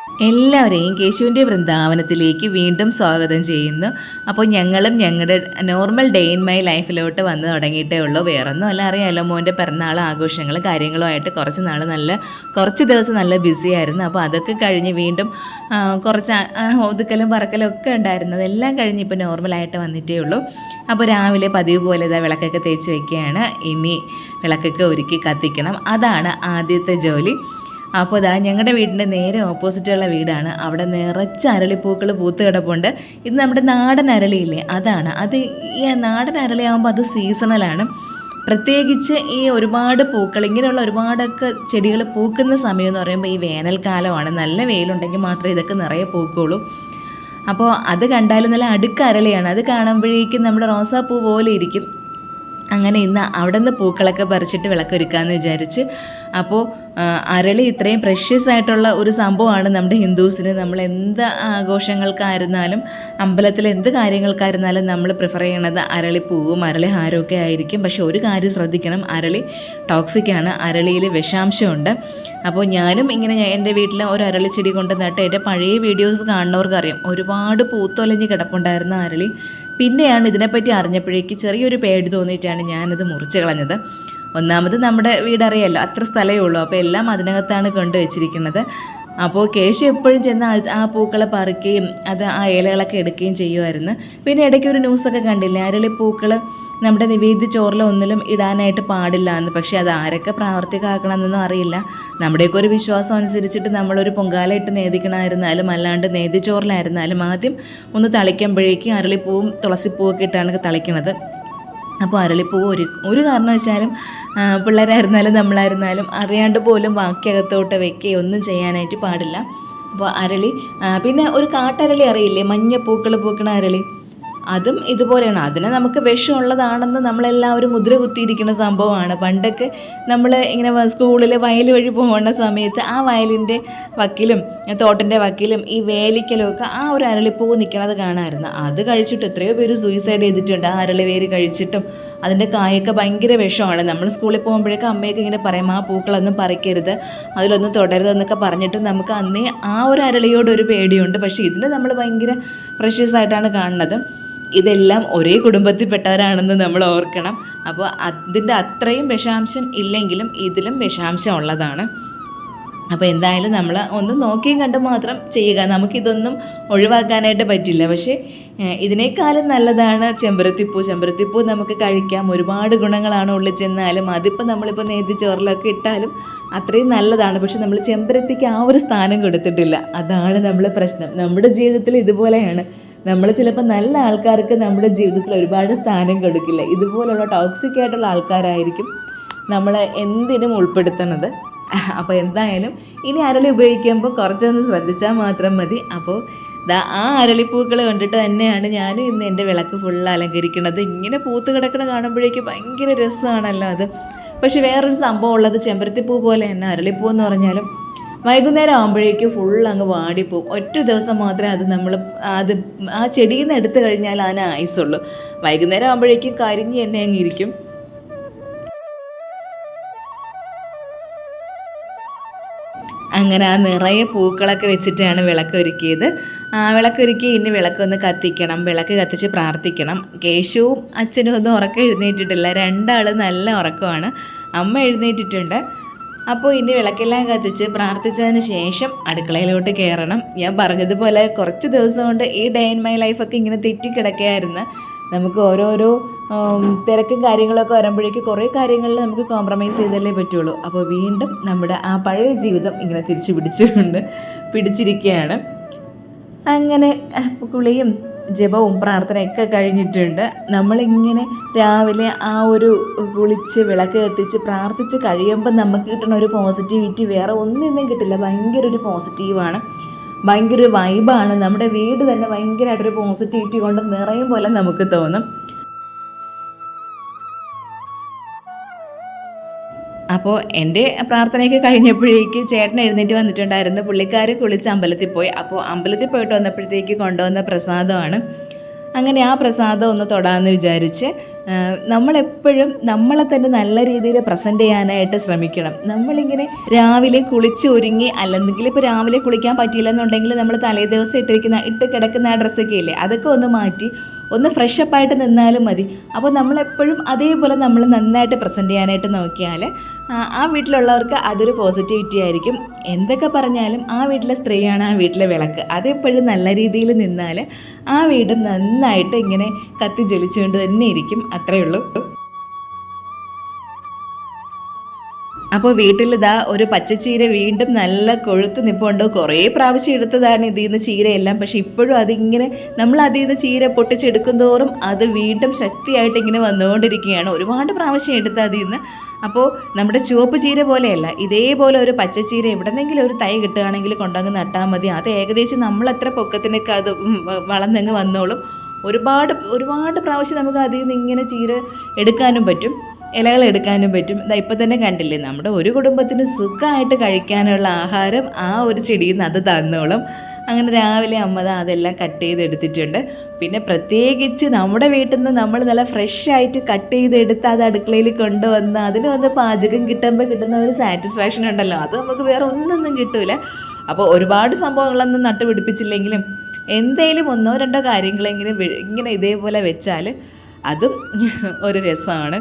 എല്ലാവരെയും കേശുവിൻ്റെ വൃന്ദാവനത്തിലേക്ക് വീണ്ടും സ്വാഗതം ചെയ്യുന്നു. അപ്പോൾ ഞങ്ങളും ഞങ്ങളുടെ നോർമൽ ഡേ ഇൻ മൈ ലൈഫിലോട്ട് വന്ന് തുടങ്ങിയിട്ടേ ഉള്ളൂ. വേറൊന്നും അല്ല, അറിയാമല്ലോ, മോൻ്റെ പിറന്നാൾ ആഘോഷങ്ങളും കാര്യങ്ങളുമായിട്ട് കുറച്ച് ദിവസം നല്ല ബിസി ആയിരുന്നു. അപ്പോൾ അതൊക്കെ കഴിഞ്ഞ് വീണ്ടും കുറച്ച് ഒതുക്കലും പറക്കലും ഒക്കെ ഉണ്ടായിരുന്നു. അതെല്ലാം കഴിഞ്ഞ് ഇപ്പോൾ നോർമലായിട്ട് വന്നിട്ടേ ഉള്ളൂ. അപ്പോൾ രാവിലെ പതിവ് പോലെ ഇതാ വിളക്കൊക്കെ തേച്ച് വയ്ക്കുകയാണ്. ഇനി വിളക്കൊക്കെ ഒരുക്കി കത്തിക്കണം. അതാണ് ആദ്യത്തെ ജോലി. അപ്പോൾ ഇതാ ഞങ്ങളുടെ വീടിൻ്റെ നേരെ ഓപ്പോസിറ്റുള്ള വീടാണ്. അവിടെ നിറച്ച് അരളിപ്പൂക്കൾ പൂത്ത് കിടപ്പുണ്ട്. ഇത് നമ്മുടെ നാടൻ അരളിയില്ലേ, അതാണ്. ഈ നാടൻ അരളിയാകുമ്പോൾ അത് സീസണലാണ്. പ്രത്യേകിച്ച് ഈ ഒരുപാട് പൂക്കൾ ഇങ്ങനെയുള്ള ഒരുപാടൊക്കെ ചെടികൾ പൂക്കുന്ന സമയം എന്ന് പറയുമ്പോൾ ഈ വേനൽക്കാലമാണ്. നല്ല വെയിലുണ്ടെങ്കിൽ മാത്രമേ ഇതൊക്കെ നിറയെ പൂക്കുള്ളൂ. അപ്പോൾ അത് കണ്ടാലും നല്ല അടുക്ക് അരളിയാണ്. അത് കാണുമ്പോഴേക്കും നമ്മുടെ റോസാപ്പൂ പോലെ ഇരിക്കും. അങ്ങനെ ഇന്ന് അവിടെ നിന്ന് പൂക്കളൊക്കെ പറിച്ചിട്ട് വിളക്കൊരുക്കാമെന്ന് വിചാരിച്ച്. അപ്പോൾ അരളി ഇത്രയും പ്രഷ്യസ് ആയിട്ടുള്ള ഒരു സംഭവമാണ് നമ്മുടെ ഹിന്ദുസിന്. നമ്മൾ എന്ത് ആഘോഷങ്ങൾക്കായിരുന്നാലും അമ്പലത്തിൽ എന്ത് കാര്യങ്ങൾക്കായിരുന്നാലും നമ്മൾ പ്രിഫർ ചെയ്യണത് അരളിപ്പൂവും അരളിഹാരവും ഒക്കെ ആയിരിക്കും. പക്ഷെ ഒരു കാര്യം ശ്രദ്ധിക്കണം, അരളി ടോക്സിക്കാണ്. അരളിയിൽ വിഷാംശമുണ്ട്. അപ്പോൾ ഞാനും ഇങ്ങനെ എൻ്റെ വീട്ടിൽ ഒരു അരളി ചെടി കൊണ്ട് നട്ട് എൻ്റെ പഴയ വീഡിയോസ് കാണുന്നവർക്കറിയാം, ഒരുപാട് പൂത്തൊലഞ്ഞ് കിടപ്പുണ്ടായിരുന്ന അരളി. പിന്നെയാണ് ഇതിനെപ്പറ്റി അറിഞ്ഞപ്പോഴേക്ക് ചെറിയൊരു പേടി തോന്നിയിട്ടാണ് ഞാനത് മുറിച്ച് കളഞ്ഞത്. ഒന്നാമത് നമ്മുടെ വീടറിയാമല്ലോ, അത്ര സ്ഥലമേ ഉള്ളൂ. അപ്പോൾ എല്ലാം അതിനകത്താണ് കൊണ്ടുവച്ചിരിക്കുന്നത്. അപ്പോൾ കേശു എപ്പോഴും ചെന്ന് ആ പൂക്കളെ പറിക്കുകയും ആ ഇലകളൊക്കെ എടുക്കുകയും ചെയ്യുമായിരുന്നു. പിന്നെ ഇടയ്ക്ക് ഒരു ന്യൂസൊക്കെ കണ്ടില്ലേ, അരളിപ്പൂക്കൾ നമ്മുടെ നിവേദ്യ ചോറിൽ ഒന്നിലും ഇടാനായിട്ട് പാടില്ല എന്ന്. പക്ഷേ അത് ആരൊക്കെ പ്രാവർത്തികമാക്കണമെന്നൊന്നും അറിയില്ല. നമ്മുടെയൊക്കെ ഒരു വിശ്വാസം അനുസരിച്ചിട്ട് നമ്മളൊരു പൊങ്കാല ഇട്ട് നേദിക്കണമായിരുന്നാലും അല്ലാണ്ട് നേദ്യച്ചോറിലായിരുന്നാലും ആദ്യം ഒന്ന് തളിക്കുമ്പോഴേക്കും അരളിപ്പൂവും തുളസിപ്പൂവൊക്കെ ഇട്ടാണ് തളിക്കണത്. അപ്പോൾ അരളിപ്പൂവ് ഒരു കാരണവശാലും പിള്ളേരായിരുന്നാലും നമ്മളായിരുന്നാലും അറിയാണ്ട് പോലും ബാക്കിയകത്തോട്ട് വെക്കുകയോ ഒന്നും ചെയ്യാനായിട്ട് പാടില്ല. അപ്പോൾ അരളി, പിന്നെ ഒരു കാട്ടരളി അറിയില്ലേ, മഞ്ഞപ്പൂക്കൾ പൂക്കണ അരളി, അതും ഇതുപോലെയാണ്. അതിന് നമുക്ക് വിഷമുള്ളതാണെന്ന് നമ്മളെല്ലാവരും മുദ്ര കുത്തിയിരിക്കുന്ന സംഭവമാണ്. പണ്ടൊക്കെ നമ്മൾ ഇങ്ങനെ സ്കൂളിൽ വയൽ വഴി പോകുന്ന സമയത്ത് ആ വയലിൻ്റെ വക്കിലും തോട്ടിൻ്റെ വക്കിലും ഈ വേലിക്കലുമൊക്കെ ആ ഒരു അരളിപ്പൂവ് നിൽക്കണത് കാണാമായിരുന്നു. അത് കഴിച്ചിട്ട് എത്രയോ പേര് സൂയിസൈഡ് ചെയ്തിട്ടുണ്ട്. ആ അരളിവേര് കഴിച്ചിട്ടും. അതിൻ്റെ കായൊക്കെ ഭയങ്കര വിഷമാണ്. നമ്മൾ സ്കൂളിൽ പോകുമ്പോഴേക്കും അമ്മയൊക്കെ ഇങ്ങനെ പറയും, ആ പൂക്കളൊന്നും പറിക്കരുത്, അതിലൊന്നും തുടരുതെന്നൊക്കെ പറഞ്ഞിട്ട് നമുക്ക് അന്നേ ആ ഒരു അരളിയോടൊരു പേടിയുണ്ട്. പക്ഷേ ഇതിന് നമ്മൾ ഭയങ്കര പ്രഷ്യസ് ആയിട്ടാണ് കാണുന്നത്. ഇതെല്ലാം ഒരേ കുടുംബത്തിൽപ്പെട്ടവരാണെന്ന് നമ്മൾ ഓർക്കണം. അപ്പോൾ അതിൻ്റെ അത്രയും വിഷാംശം ഇല്ലെങ്കിലും ഇതിലും വിഷാംശം ഉള്ളതാണ്. അപ്പോൾ എന്തായാലും നമ്മൾ ഒന്ന് നോക്കിയും കണ്ട് മാത്രം ചെയ്യുക. നമുക്കിതൊന്നും ഒഴിവാക്കാനായിട്ട് പറ്റില്ല. പക്ഷേ ഇതിനേക്കാളും നല്ലതാണ് ചെമ്പരത്തിപ്പൂ നമുക്ക് കഴിക്കാം. ഒരുപാട് ഗുണങ്ങളാണ് ഉള്ളിൽ ചെന്നാലും. അതിപ്പോൾ നമ്മളിപ്പോൾ ചോറിലൊക്കെ ഇട്ടാലും അത്രയും നല്ലതാണ്. പക്ഷെ നമ്മൾ ചെമ്പരത്തിക്ക് ആ ഒരു സ്ഥാനം കൊടുത്തിട്ടില്ല. അതാണ് നമ്മളെ പ്രശ്നം. നമ്മുടെ ജീവിതത്തിൽ ഇതുപോലെയാണ്. നമ്മൾ ചിലപ്പോൾ നല്ല ആൾക്കാർക്ക് നമ്മുടെ ജീവിതത്തിൽ ഒരുപാട് സ്ഥാനം കൊടുക്കില്ല. ഇതുപോലുള്ള ടോക്സിക് ആയിട്ടുള്ള ആൾക്കാരായിരിക്കും നമ്മളെ എന്തിനും ഉൾപ്പെടുത്തുന്നത്. അപ്പോൾ എന്തായാലും ഇനി അരളി ഉപയോഗിക്കുമ്പോൾ കുറച്ചൊന്ന് ശ്രദ്ധിച്ചാൽ മാത്രം മതി. അപ്പോൾ ആ അരളിപ്പൂക്കൾ കണ്ടിട്ട് തന്നെയാണ് ഞാൻ ഇന്ന് എൻ്റെ വിളക്ക് ഫുള്ള് അലങ്കരിക്കുന്നത്. ഇങ്ങനെ പൂത്ത് കിടക്കണ കാണുമ്പോഴേക്കും ഭയങ്കര രസമാണല്ലോ അത്. പക്ഷെ വേറൊരു സംഭവം ഉള്ളത്, ചെമ്പരത്തിപ്പൂ പോലെ തന്നെ അരളിപ്പൂ എന്ന് പറഞ്ഞാലും വൈകുന്നേരം ആകുമ്പോഴേക്കും ഫുൾ അങ്ങ് വാടിപ്പോവും. ഒറ്റ ദിവസം മാത്രമേ ആ ചെടിയിൽ നിന്ന് എടുത്തു കഴിഞ്ഞാൽ അതിന് ആയുസുള്ളൂ. വൈകുന്നേരം ആകുമ്പോഴേക്കും കരിഞ്ഞ് തന്നെ അങ്ങ് ഇരിക്കും. അങ്ങനെ ആ നിറയെ പൂക്കളൊക്കെ വെച്ചിട്ടാണ് വിളക്കൊരുക്കിയത്. വിളക്കൊരുക്കി ഇനി വിളക്കൊന്ന് കത്തിക്കണം. വിളക്ക് കത്തിച്ച് പ്രാർത്ഥിക്കണം. കേശുവും അച്ഛനും ഒന്നും ഉറക്കം എഴുന്നേറ്റിട്ടില്ല. രണ്ടാളും നല്ല ഉറക്കമാണ്. അമ്മ എഴുന്നേറ്റിട്ടുണ്ട്. അപ്പോൾ ഇനി വിളക്കെല്ലാം കത്തിച്ച് പ്രാർത്ഥിച്ചതിന് ശേഷം അടുക്കളയിലോട്ട് കയറണം. ഞാൻ പറഞ്ഞതുപോലെ കുറച്ച് ദിവസം കൊണ്ട് ഈ ഡേ ഇൻ മൈ ലൈഫൊക്കെ ഇങ്ങനെ തെറ്റിക്കിടക്കുകയായിരുന്നു. നമുക്ക് ഓരോരോ തിരക്കും കാര്യങ്ങളൊക്കെ വരുമ്പോഴേക്കും കുറേ കാര്യങ്ങളിൽ നമുക്ക് കോംപ്രമൈസ് ചെയ്തല്ലേ പറ്റുള്ളൂ. അപ്പോൾ വീണ്ടും നമ്മുടെ ആ പഴയ ജീവിതം ഇങ്ങനെ പിടിച്ചിരിക്കുകയാണ്. അങ്ങനെ കുളിയും ജപവും പ്രാർത്ഥനയൊക്കെ കഴിഞ്ഞിട്ടുണ്ട്. നമ്മളിങ്ങനെ രാവിലെ ആ ഒരു കുളിച്ച് വിളക്ക് കത്തിച്ച് പ്രാർത്ഥിച്ച് കഴിയുമ്പോൾ നമുക്ക് കിട്ടുന്ന ഒരു പോസിറ്റിവിറ്റി വേറെ ഒന്നിന്നും കിട്ടില്ല. ഭയങ്കര ഒരു പോസിറ്റീവാണ്, ഭയങ്കര ഒരു വൈബാണ്. നമ്മുടെ വീട് തന്നെ ഭയങ്കരമായിട്ടൊരു പോസിറ്റിവിറ്റി കൊണ്ട് നിറയും പോലെ നമുക്ക് തോന്നും. അപ്പോൾ എൻ്റെ പ്രാർത്ഥനയൊക്കെ കഴിഞ്ഞപ്പോഴേക്ക് ചേട്ടൻ എഴുന്നേറ്റ് വന്നിട്ടുണ്ടായിരുന്നു. പുള്ളിക്കാർ കുളിച്ച് അമ്പലത്തിൽ പോയി. അപ്പോൾ അമ്പലത്തിൽ പോയിട്ട് വന്നപ്പോഴത്തേക്ക് കൊണ്ടുവന്ന പ്രസാദമാണ്. അങ്ങനെ ആ പ്രസാദം ഒന്ന് തൊടാമെന്ന് വിചാരിച്ച് നമ്മളെപ്പോഴും നമ്മളെ തന്നെ നല്ല രീതിയിൽ പ്രസൻറ്റ് ചെയ്യാനായിട്ട് ശ്രമിക്കണം. നമ്മളിങ്ങനെ രാവിലെ കുളിച്ച് ഒരുങ്ങി, അല്ലെങ്കിൽ ഇപ്പോൾ രാവിലെ കുളിക്കാൻ പറ്റിയില്ലെന്നുണ്ടെങ്കിൽ നമ്മൾ തലേ ദിവസം ഇട്ട് കിടക്കുന്ന ആ ഡ്രസ്സൊക്കെ ഇല്ലേ, അതൊക്കെ ഒന്ന് മാറ്റി ഒന്ന് ഫ്രഷപ്പായിട്ട് നിന്നാലും മതി. അപ്പോൾ നമ്മളെപ്പോഴും അതേപോലെ നമ്മൾ നന്നായിട്ട് പ്രസൻറ്റ് ചെയ്യാനായിട്ട് നോക്കിയാൽ ആ വീട്ടിലുള്ളവർക്ക് അതൊരു പോസിറ്റിവിറ്റി ആയിരിക്കും. എന്തൊക്കെ പറഞ്ഞാലും ആ വീട്ടിലെ സ്ത്രീയാണ് ആ വീട്ടിലെ വിളക്ക്. അതെപ്പോഴും നല്ല രീതിയിൽ നിന്നാൽ ആ വീടും നന്നായിട്ട് ഇങ്ങനെ കത്തി ജ്വലിച്ചുകൊണ്ട് തന്നെ ഇരിക്കും. അത്രയേ ഉള്ളൂ. അപ്പോൾ വീട്ടിലിതാ ഒരു പച്ചച്ചീര വീണ്ടും നല്ല കൊഴുത്ത് നിൽപ്പുണ്ട്. കുറേ പ്രാവശ്യം എടുത്തതാണ് ഇതിൽ നിന്ന് ചീരയെല്ലാം. പക്ഷെ ഇപ്പോഴും അതിങ്ങനെ നമ്മൾ അതിൽ നിന്ന് ചീര പൊട്ടിച്ചെടുക്കും തോറും അത് വീണ്ടും ശക്തിയായിട്ട് ഇങ്ങനെ വന്നുകൊണ്ടിരിക്കുകയാണ്. ഒരുപാട് പ്രാവശ്യം എടുത്ത് അതിൽ നിന്ന്. അപ്പോൾ നമ്മുടെ ചുവപ്പ് ചീര പോലെയല്ല, ഇതേപോലെ ഒരു പച്ചച്ചീര എവിടെന്നെങ്കിലും ഒരു തൈ കിട്ടുകയാണെങ്കിൽ കൊണ്ടങ്ങ് നട്ടാൽ മതി. അത് ഏകദേശം നമ്മളെത്ര പൊക്കത്തിനൊക്കെ അത് വളർന്നങ്ങ് വന്നോളും. ഒരുപാട് പ്രാവശ്യം നമുക്ക് അതിൽ നിന്ന് ഇങ്ങനെ ചീര എടുക്കാനും പറ്റും, ഇലകൾ എടുക്കാനും പറ്റും. ഇപ്പം തന്നെ കണ്ടില്ലേ, നമ്മുടെ ഒരു കുടുംബത്തിന് സുഖമായിട്ട് കഴിക്കാനുള്ള ആഹാരം ആ ഒരു ചെടിയിൽ നിന്ന് അത് തന്നോളും. അങ്ങനെ രാവിലെ അമ്മ അതെല്ലാം കട്ട് ചെയ്തെടുത്തിട്ടുണ്ട്. പിന്നെ പ്രത്യേകിച്ച് നമ്മുടെ വീട്ടിൽ നിന്ന് നമ്മൾ നല്ല ഫ്രഷായിട്ട് കട്ട് ചെയ്തെടുത്ത് അത് അടുക്കളയിൽ കൊണ്ടുവന്ന് അതിന് വന്ന് പാചകം കിട്ടുമ്പോൾ കിട്ടുന്ന ഒരു സാറ്റിസ്ഫാക്ഷൻ ഉണ്ടല്ലോ, അത് നമുക്ക് വേറെ ഒന്നൊന്നും കിട്ടൂല. അപ്പോൾ ഒരുപാട് സംഭവങ്ങളൊന്നും നട്ടുപിടിപ്പിച്ചില്ലെങ്കിലും എന്തേലും ഒന്നോ രണ്ടോ കാര്യങ്ങളെങ്കിലും ഇങ്ങനെ ഇതേപോലെ വെച്ചാൽ അതും ഒരു രസമാണ്.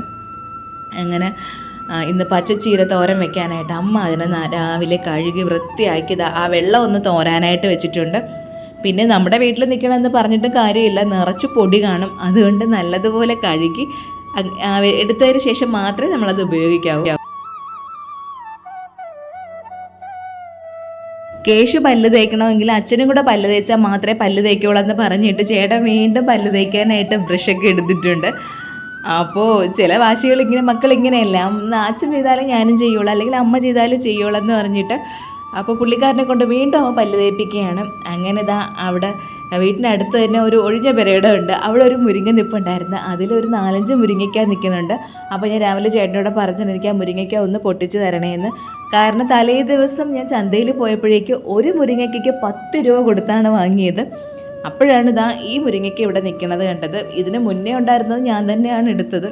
അങ്ങനെ ഇന്ന് പച്ചച്ചീര തോരൻ വെക്കാനായിട്ട് അമ്മ അതിനെ രാവിലെ കഴുകി വൃത്തിയാക്കിയത് ആ വെള്ളം ഒന്ന് തോരാനായിട്ട് വെച്ചിട്ടുണ്ട്. പിന്നെ നമ്മുടെ വീട്ടിൽ നിൽക്കണമെന്ന് പറഞ്ഞിട്ട് കാര്യമില്ല, നിറച്ച് പൊടി കാണും. അതുകൊണ്ട് നല്ലതുപോലെ കഴുകി എടുത്തതിന് ശേഷം മാത്രമേ നമ്മളത് ഉപയോഗിക്കാവൂ. കേശു പല്ല് തേക്കണമെങ്കിൽ അച്ഛനും കൂടെ പല്ല് തേച്ചാൽ മാത്രമേ പല്ല് തേക്കുള്ളൂ എന്ന് പറഞ്ഞിട്ട് ചേട്ടൻ വീണ്ടും പല്ല് തേക്കാനായിട്ട് ബ്രഷൊക്കെ എടുത്തിട്ടുണ്ട്. അപ്പോൾ ചില വാശികൾ ഇങ്ങനെ മക്കളിങ്ങനെയല്ല, അച്ഛൻ ചെയ്താലും ഞാനും ചെയ്യുള്ളൂ, അല്ലെങ്കിൽ അമ്മ ചെയ്താലും ചെയ്യുള്ളൂ എന്ന് പറഞ്ഞിട്ട് അപ്പോൾ പുള്ളിക്കാരനെ കൊണ്ട് വീണ്ടും അവൻ പല്ല് തേപ്പിക്കുകയാണ്. അങ്ങനെ ഇതാ അവിടെ വീട്ടിനടുത്ത് തന്നെ ഒരു ഒഴിഞ്ഞ പെരയിടം ഉണ്ട്. അവിടെ ഒരു മുരിങ്ങ നിൽപ്പുണ്ടായിരുന്നു. അതിലൊരു 4-5 മുരിങ്ങയ്ക്ക നിൽക്കുന്നുണ്ട്. അപ്പോൾ ഞാൻ രാവിലെ ചേട്ടനോട് പറഞ്ഞിട്ട് എനിക്ക് ആ മുരിങ്ങയ്ക്ക ഒന്ന് പൊട്ടിച്ച് തരണേന്ന്. കാരണം തലേ ദിവസം ഞാൻ ചന്തയിൽ പോയപ്പോഴേക്ക് ഒരു മുരിങ്ങയ്ക്ക് 10 രൂപ കൊടുത്താണ് വാങ്ങിയത്. അപ്പോഴാണ് ഇതാ ഈ മുരിങ്ങയ്ക്ക ഇവിടെ നിൽക്കുന്നത് കണ്ടത്. ഇതിന് മുന്നേ ഉണ്ടായിരുന്നത് ഞാൻ തന്നെയാണ് എടുത്തത്.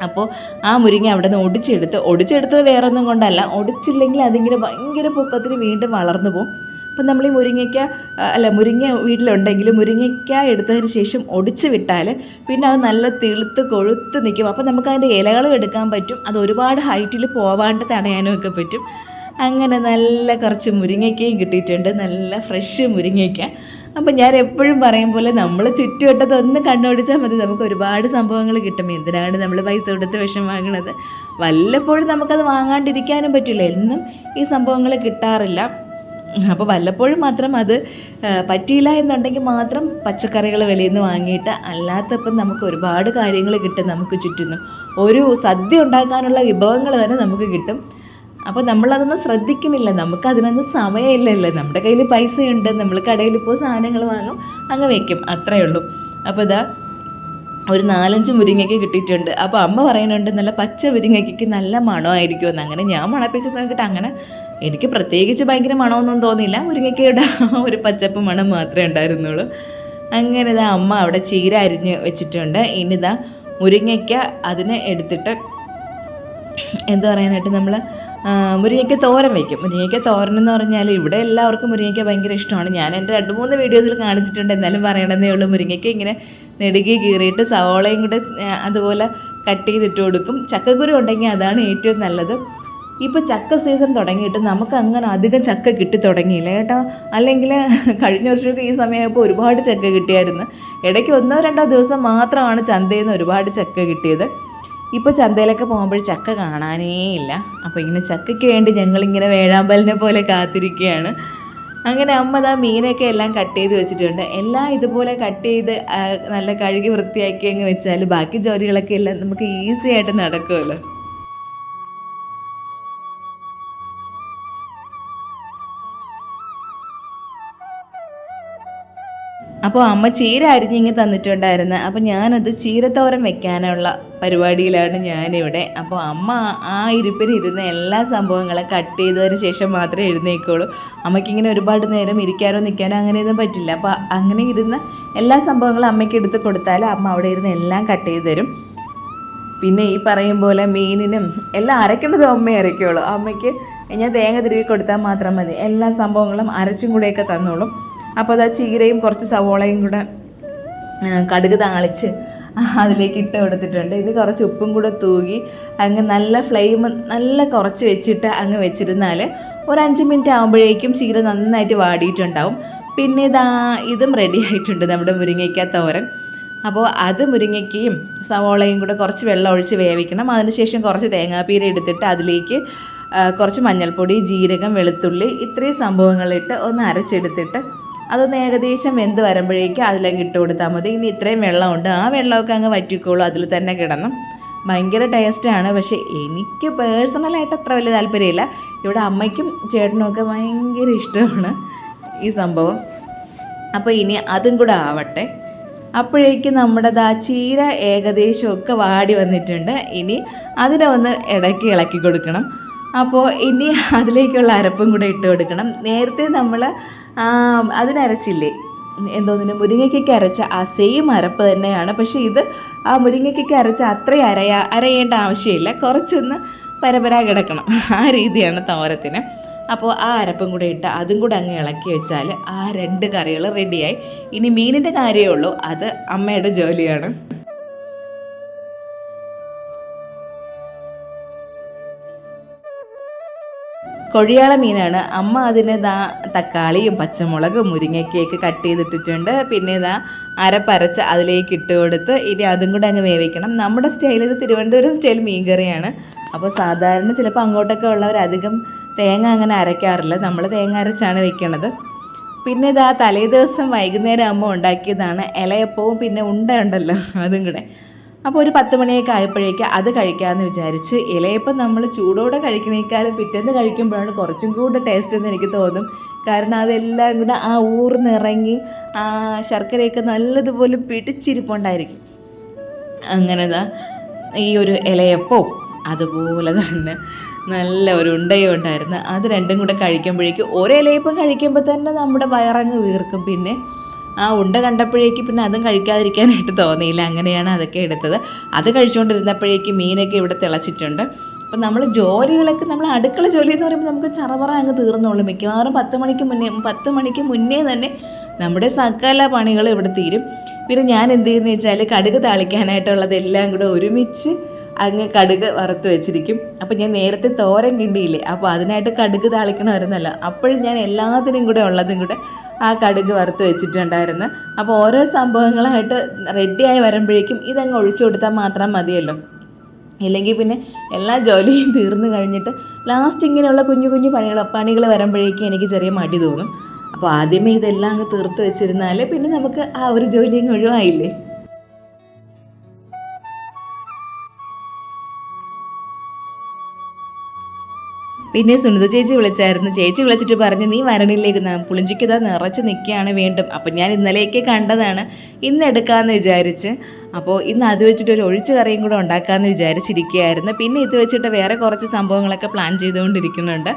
അപ്പോൾ ആ മുരിങ്ങ അവിടെ നിന്ന് ഒടിച്ചെടുത്തത് വേറെ ഒന്നും കൊണ്ടല്ല, ഒടിച്ചില്ലെങ്കിൽ അതിങ്ങനെ ഭയങ്കര പൊക്കത്തിന് വീണ്ടും വളർന്നു പോകും. അപ്പം നമ്മൾ ഈ മുരിങ്ങ വീട്ടിലുണ്ടെങ്കിൽ മുരിങ്ങയ്ക്ക എടുത്തതിന് ശേഷം ഒടിച്ച് വിട്ടാൽ പിന്നെ അത് നല്ല തിളുത്ത് കൊഴുത്ത് നിൽക്കും. അപ്പം നമുക്ക് അതിൻ്റെ ഇലകളും എടുക്കാൻ പറ്റും, അത് ഒരുപാട് ഹൈറ്റിൽ പോവാണ്ട് തടയാനും ഒക്കെ പറ്റും. അങ്ങനെ നല്ല കുറച്ച് മുരിങ്ങയ്ക്കയും കിട്ടിയിട്ടുണ്ട്, നല്ല ഫ്രഷ് മുരിങ്ങയ്ക്ക. അപ്പം ഞാൻ എപ്പോഴും പറയും പോലെ നമ്മൾ ചുറ്റുവട്ടത്ത് ഒന്ന് കണ്ണോടിച്ചാൽ മതി, നമുക്ക് ഒരുപാട് സംഭവങ്ങൾ കിട്ടും. എന്തിനാണ് നമ്മൾ പൈസ കൊടുത്ത് വിഷം വാങ്ങണത്? വല്ലപ്പോഴും നമുക്കത് വാങ്ങാണ്ടിരിക്കാനും പറ്റില്ല, എന്നും ഈ സംഭവങ്ങൾ കിട്ടാറില്ല. അപ്പോൾ വല്ലപ്പോഴും മാത്രം അത് പറ്റിയില്ല എന്നുണ്ടെങ്കിൽ മാത്രം പച്ചക്കറികൾ വെളിയിൽ നിന്ന് വാങ്ങിയിട്ട്, അല്ലാത്തപ്പം നമുക്ക് ഒരുപാട് കാര്യങ്ങൾ കിട്ടും. നമുക്ക് ചുറ്റുന്നു ഒരു സദ്യ ഉണ്ടാക്കാനുള്ള വിഭവങ്ങൾ തന്നെ നമുക്ക് കിട്ടും. അപ്പോൾ നമ്മളതൊന്നും ശ്രദ്ധിക്കുന്നില്ല, നമുക്കതിനൊന്നും സമയമില്ലല്ലോ. നമ്മുടെ കയ്യിൽ പൈസയുണ്ട്, നമ്മൾ കടയിൽ പോയി സാധനങ്ങൾ വാങ്ങും, അങ്ങ് വയ്ക്കും, അത്രയേ ഉള്ളൂ. അപ്പോൾ ഇതാ ഒരു 4-5 മുരിങ്ങയ്ക്ക് കിട്ടിയിട്ടുണ്ട്. അപ്പോൾ അമ്മ പറയുന്നുണ്ട് നല്ല പച്ച മുരിങ്ങയ്ക്ക് നല്ല മണമായിരിക്കുമെന്ന്. അങ്ങനെ ഞാൻ മണപ്പിച്ച് നോക്കിയിട്ട് അങ്ങനെ എനിക്ക് പ്രത്യേകിച്ച് ഭയങ്കര മണമൊന്നും തോന്നിയില്ല. മുരിങ്ങയ്ക്കയുടെ ഒരു പച്ചപ്പ് മണം മാത്രമേ ഉണ്ടായിരുന്നുള്ളൂ. അങ്ങനെ ഇതാ അമ്മ അവിടെ ചീര അരിഞ്ഞ് വെച്ചിട്ടുണ്ട്. ഇനിതാ മുരിങ്ങയ്ക്ക അതിനെ എടുത്തിട്ട് എന്താ പറയാനായിട്ട് നമ്മൾ മുരിങ്ങയ്ക്ക തോരൻ വയ്ക്കും. മുരിങ്ങയ്ക്ക തോരൻ എന്ന് പറഞ്ഞാൽ ഇവിടെ എല്ലാവർക്കും മുരിങ്ങയ്ക്ക ഭയങ്കര ഇഷ്ടമാണ്. ഞാൻ എൻ്റെ 2-3 വീഡിയോസിൽ കാണിച്ചിട്ടുണ്ട്, എന്നാലും പറയണമെന്നേ ഉള്ളൂ. മുരിങ്ങയ്ക്ക ഇങ്ങനെ നെടുകി കീറിയിട്ട് സവോളയും കൂടെ അതുപോലെ കട്ട് ചെയ്തിട്ട് കൊടുക്കും. ചക്കക്കുരു ഉണ്ടെങ്കിൽ അതാണ് ഏറ്റവും നല്ലത്. ഇപ്പോൾ ചക്ക സീസൺ തുടങ്ങിയിട്ട് നമുക്ക് അങ്ങനെ അധികം ചക്ക കിട്ടി തുടങ്ങിയില്ല കേട്ടോ. അല്ലെങ്കിൽ കഴിഞ്ഞ വർഷമൊക്കെ ഈ സമയമായപ്പോൾ ഒരുപാട് ചക്ക കിട്ടിയായിരുന്നു. ഇടയ്ക്ക് 1-2 ദിവസം മാത്രമാണ് ചന്തയിൽ നിന്ന് ഒരുപാട് ചക്ക കിട്ടിയത്. ഇപ്പോൾ ചന്തയിലൊക്കെ പോകുമ്പോൾ ചക്ക കാണാനേ ഇല്ല. അപ്പോൾ ഇങ്ങനെ ചക്കയ്ക്ക് വേണ്ടി ഞങ്ങളിങ്ങനെ വേഴാമ്പലിനെ പോലെ കാത്തിരിക്കുകയാണ്. അങ്ങനെ അമ്മ ദാ മീനൊക്കെ എല്ലാം കട്ട് ചെയ്ത് വെച്ചിട്ടുണ്ട്. എല്ലാം ഇതുപോലെ കട്ട് ചെയ്ത് നല്ല കഴുകി വൃത്തിയാക്കി അങ്ങ് വെച്ചാൽ ബാക്കി ജോലികളൊക്കെ എല്ലാം നമുക്ക് ഈസി ആയിട്ട് നടക്കുമല്ലോ. അപ്പോൾ അമ്മ ചീര അരിഞ്ഞിങ്ങി തന്നിട്ടുണ്ടായിരുന്നു. അപ്പോൾ ഞാനത് ചീരത്തോരൻ വെക്കാനുള്ള പരിപാടിയിലാണ് ഞാനിവിടെ. അപ്പോൾ അമ്മ ആ ഇരിപ്പിൽ ഇരുന്ന് എല്ലാ സംഭവങ്ങളും കട്ട് ചെയ്തതിന് ശേഷം മാത്രമേ എഴുന്നേൽക്കുള്ളൂ. അമ്മയ്ക്കിങ്ങനെ ഒരുപാട് നേരം ഇരിക്കാനോ നിൽക്കാനോ അങ്ങനെയൊന്നും പറ്റില്ല. അപ്പോൾ അങ്ങനെ ഇരുന്ന് എല്ലാ സംഭവങ്ങളും അമ്മയ്ക്ക് എടുത്ത് കൊടുത്താൽ അമ്മ അവിടെ ഇരുന്ന് എല്ലാം കട്ട് ചെയ്ത് തരും. പിന്നെ ഈ പറയും പോലെ മീനിനും എല്ലാം അരയ്ക്കേണ്ടതും അമ്മയെ അരയ്ക്കുള്ളൂ. അമ്മയ്ക്ക് ഞാൻ തേങ്ങ തിരുവി കൊടുത്താൽ മാത്രം മതി. എല്ലാ സംഭവങ്ങളും അരച്ചും കൂടെയൊക്കെ തന്നോളും. അപ്പോൾ അത് ചീരയും കുറച്ച് സവോളയും കൂടെ കടുക് താളിച്ച് അതിലേക്ക് ഇട്ട് കൊടുത്തിട്ടുണ്ട്. ഇനി കുറച്ച് ഉപ്പും കൂടെ തൂകി അങ്ങ് നല്ല ഫ്ലെയിം നല്ല കുറച്ച് വെച്ചിട്ട് അങ്ങ് വെച്ചിരുന്നാൽ ഒരു 5 മിനിറ്റ് ആകുമ്പോഴേക്കും ചീര നന്നായിട്ട് വാടിയിട്ടുണ്ടാവും. പിന്നെ ഇതും റെഡി ആയിട്ടുണ്ട് നമ്മുടെ മുരിങ്ങയ്ക്ക തോരൻ. അപ്പോൾ അത് മുരിങ്ങയ്ക്കയും സവോളയും കൂടെ കുറച്ച് വെള്ളം ഒഴിച്ച് വേവിക്കണം. അതിനുശേഷം കുറച്ച് തേങ്ങാപ്പീര എടുത്തിട്ട് അതിലേക്ക് കുറച്ച് മഞ്ഞൾപ്പൊടി, ജീരകം, വെളുത്തുള്ളി ഇത്രയും സംഭവങ്ങളിട്ട് ഒന്ന് അരച്ചെടുത്തിട്ട് അതൊന്ന് ഏകദേശം വെന്ത് വരുമ്പോഴേക്കും അതിലേക്ക് ഇട്ട് കൊടുത്താൽ മതി. ഇനി ഇത്രയും വെള്ളമുണ്ട്, ആ വെള്ളമൊക്കെ അങ്ങ് വറ്റിക്കോളൂ, അതിൽ തന്നെ കിടന്നു. ഭയങ്കര ടേസ്റ്റാണ്. പക്ഷേ എനിക്ക് പേഴ്സണലായിട്ട് അത്ര വലിയ താല്പര്യമില്ല. ഇവിടെ അമ്മയ്ക്കും ചേട്ടനുമൊക്കെ ഭയങ്കര ഇഷ്ടമാണ് ഈ സംഭവം. അപ്പോൾ ഇനി അതും കൂടെ ആവട്ടെ. അപ്പോഴേക്കും നമ്മുടെ ചീര ഏകദേശമൊക്കെ വാടി വന്നിട്ടുണ്ട്. ഇനി അതിനെ ഒന്ന് ഇടയ്ക്ക് ഇളക്കി കൊടുക്കണം. അപ്പോൾ ഇനി അതിലേക്കുള്ള അരപ്പും കൂടെ ഇട്ട് കൊടുക്കണം. നേരത്തെ നമ്മൾ അതിനരച്ചില്ലേ, എന്തോന്നിന് മുരിങ്ങയ്ക്കൊക്കെ അരച്ച ആ സെയിം അരപ്പ് തന്നെയാണ്. പക്ഷേ ഇത് ആ മുരിങ്ങയ്ക്കൊക്കെ അരച്ച അത്രയും അരയേണ്ട ആവശ്യമില്ല, കുറച്ചൊന്ന് പരപരാ കിടക്കണം. ആ രീതിയാണ് തോരത്തിന്. അപ്പോൾ ആ അരപ്പും കൂടെ ഇട്ട് അതും കൂടെ അങ്ങ് ഇളക്കി വെച്ചാൽ ആ 2 കറികൾ റെഡിയായി. ഇനി മീനിൻ്റെ കാര്യമേ ഉള്ളൂ, അത് അമ്മയുടെ ജോലിയാണ്. കൊഴിയാള മീനാണ്. അമ്മ അതിന് തക്കാളിയും പച്ചമുളകും മുരിങ്ങയ്ക്കൊക്കെ കട്ട് ചെയ്തിട്ടിട്ടുണ്ട്. പിന്നെ അരപ്പരച്ച് അതിലേക്ക് ഇട്ട് കൊടുത്ത് ഇനി അതും കൂടെ അങ്ങ് വേവിക്കണം. നമ്മുടെ സ്റ്റൈൽ ഇത് തിരുവനന്തപുരം സ്റ്റൈൽ മീൻകറിയാണ്. അപ്പോൾ സാധാരണ ചിലപ്പോൾ അങ്ങോട്ടൊക്കെ ഉള്ളവർ അധികം തേങ്ങ അങ്ങനെ അരയ്ക്കാറില്ല. നമ്മൾ തേങ്ങ അരച്ചാണ് വെക്കണത്. പിന്നെ തലേ ദിവസം വൈകുന്നേരം അമ്മ ഉണ്ടാക്കിയതാണ് ഇലയപ്പവും പിന്നെ ഉണ്ട ഉണ്ടല്ലോ അതും കൂടെ. അപ്പോൾ ഒരു 10 മണിയൊക്കെ ആയപ്പോഴേക്ക് അത് കഴിക്കാമെന്ന് വിചാരിച്ച്. ഇലയപ്പം നമ്മൾ ചൂടോടെ കഴിക്കണേക്കാളും പിറ്റേന്ന് കഴിക്കുമ്പോഴാണ് കുറച്ചും കൂടെ ടേസ്റ്റ് എന്ന് എനിക്ക് തോന്നും. കാരണം അതെല്ലാം കൂടെ ആ ഊർന്നിറങ്ങി ആ ശർക്കരയൊക്കെ നല്ലതുപോലെ പിടിച്ചിരിപ്പുണ്ടായിരിക്കും. അങ്ങനെ ഈ ഒരു ഇലയപ്പവും അതുപോലെ തന്നെ നല്ല ഒരു ഉണ്ടയും ഉണ്ടായിരുന്നു. അത് രണ്ടും കൂടെ കഴിക്കുമ്പോഴേക്കും ഒരിലയപ്പം കഴിക്കുമ്പോൾ തന്നെ നമ്മുടെ വയറങ്ങ് വീർക്കും. പിന്നെ ആ ഉണ്ട കണ്ടപ്പോഴേക്കും പിന്നെ അതും കഴിക്കാതിരിക്കാനായിട്ട് തോന്നിയില്ല. അങ്ങനെയാണ് അതൊക്കെ എടുത്തത്. അത് കഴിച്ചുകൊണ്ടിരുന്നപ്പോഴേക്കും മീനൊക്കെ ഇവിടെ തിളച്ചിട്ടുണ്ട്. അപ്പം നമ്മൾ ജോലികളൊക്കെ, നമ്മൾ അടുക്കള ജോലി എന്ന് പറയുമ്പോൾ നമുക്ക് ചറവറ അങ്ങ് തീർന്നോളും. മിക്കവാറും 10 മണിക്ക് മുന്നേ തന്നെ നമ്മുടെ സകല പണികൾ ഇവിടെ തീരും. പിന്നെ ഞാൻ എന്ത് ചെയ്യുന്നത് വെച്ചാൽ കടുക് താളിക്കാനായിട്ടുള്ളതെല്ലാം കൂടെ ഒരുമിച്ച് അങ്ങ് കടുക് വറുത്ത് വെച്ചിരിക്കും. അപ്പോൾ ഞാൻ നേരത്തെ തോരൻ കിണ്ടിയില്ലേ, അപ്പോൾ അതിനായിട്ട് കടുക് താളിക്കണമായിരുന്നല്ലോ. അപ്പോഴും ഞാൻ എല്ലാത്തിനും കൂടെ ഉള്ളതും കൂടെ ആ കടുക് വറുത്ത് വെച്ചിട്ടുണ്ടായിരുന്നു. അപ്പോൾ ഓരോ സംഭവങ്ങളായിട്ട് റെഡിയായി വരുമ്പോഴേക്കും ഇതങ്ങ് ഒഴിച്ചു കൊടുത്താൽ മാത്രം മതിയല്ലോ. ഇല്ലെങ്കിൽ പിന്നെ എല്ലാ ജോലിയും തീർന്നു കഴിഞ്ഞിട്ട് ലാസ്റ്റ് ഇങ്ങനെയുള്ള കുഞ്ഞു കുഞ്ഞു പണികൾ വരുമ്പോഴേക്കും എനിക്ക് ചെറിയ മടി തോന്നും. അപ്പോൾ ആദ്യമേ ഇതെല്ലാം അങ്ങ് തീർത്ത് വെച്ചിരുന്നാൽ പിന്നെ നമുക്ക് ആ ഒരു ജോലി അങ്ങ് ഒഴിവായില്ലേ. പിന്നെ സുനിത ചേച്ചി വിളിച്ചായിരുന്നു. ചേച്ചി വിളിച്ചിട്ട് പറഞ്ഞ് നീ വരണില്ലേക്ക്, പുളിഞ്ചിക്ക് നിറച്ച് നിൽക്കുകയാണ് വീണ്ടും. അപ്പം ഞാൻ ഇന്നലെയൊക്കെ കണ്ടതാണ്, ഇന്ന് എടുക്കാമെന്ന് വിചാരിച്ച്. അപ്പോൾ ഇന്ന് അത് വെച്ചിട്ട് ഒരു ഒഴിച്ച് കറിയും കൂടെ ഉണ്ടാക്കാമെന്ന് വിചാരിച്ചിരിക്കുകയായിരുന്നു. പിന്നെ ഇത് വെച്ചിട്ട് വേറെ കുറച്ച് സംഭവങ്ങളൊക്കെ പ്ലാൻ ചെയ്തുകൊണ്ടിരിക്കുന്നുണ്ട്.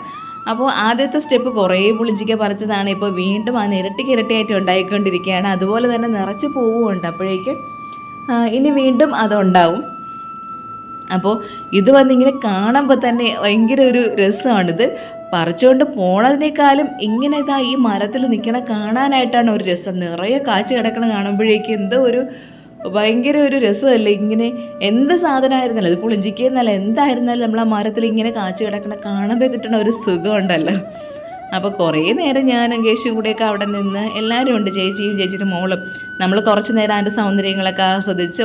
അപ്പോൾ ആദ്യത്തെ സ്റ്റെപ്പ് കുറേ പുളിഞ്ചിക്ക പറിച്ചതാണ്. ഇപ്പോൾ വീണ്ടും ആ ഇരട്ടിയായിട്ട് ഉണ്ടായിക്കൊണ്ടിരിക്കുകയാണ്. അതുപോലെ തന്നെ നിറച്ച് പൂവുമുണ്ട്. അപ്പോഴേക്കും ഇനി വീണ്ടും അതുണ്ടാവും. അപ്പോൾ ഇത് വന്നിങ്ങനെ കാണുമ്പോൾ തന്നെ ഭയങ്കര ഒരു രസമാണിത്. പറിച്ചുകൊണ്ട് പോണതിനേക്കാളും ഇങ്ങനെ ഈ മരത്തിൽ നിൽക്കണ കാണാനായിട്ടാണ് ഒരു രസം. നിറയെ കാച്ചു കിടക്കണ കാണുമ്പോഴേക്കും എന്തോ ഒരു ഭയങ്കര ഒരു രസമല്ലേ. ഇങ്ങനെ എന്ത് സാധനമായിരുന്നല്ലോ, അത് പുളിഞ്ചിക്കുന്നല്ല എന്തായിരുന്നാലും നമ്മൾ ആ മരത്തിൽ ഇങ്ങനെ കാച്ചു കിടക്കണ കാണുമ്പോൾ കിട്ടണ ഒരു സുഖം ഉണ്ടല്ലോ. അപ്പോൾ കുറേ നേരം ഞാനും കേശും കൂടെയൊക്കെ അവിടെ നിന്ന്, എല്ലാവരും ഉണ്ട്, ചേച്ചിയും ചേച്ചിയുടെ മോളും. നമ്മൾ കുറച്ച് നേരം അതിൻ്റെ സൗന്ദര്യങ്ങളൊക്കെ ആസ്വദിച്ച്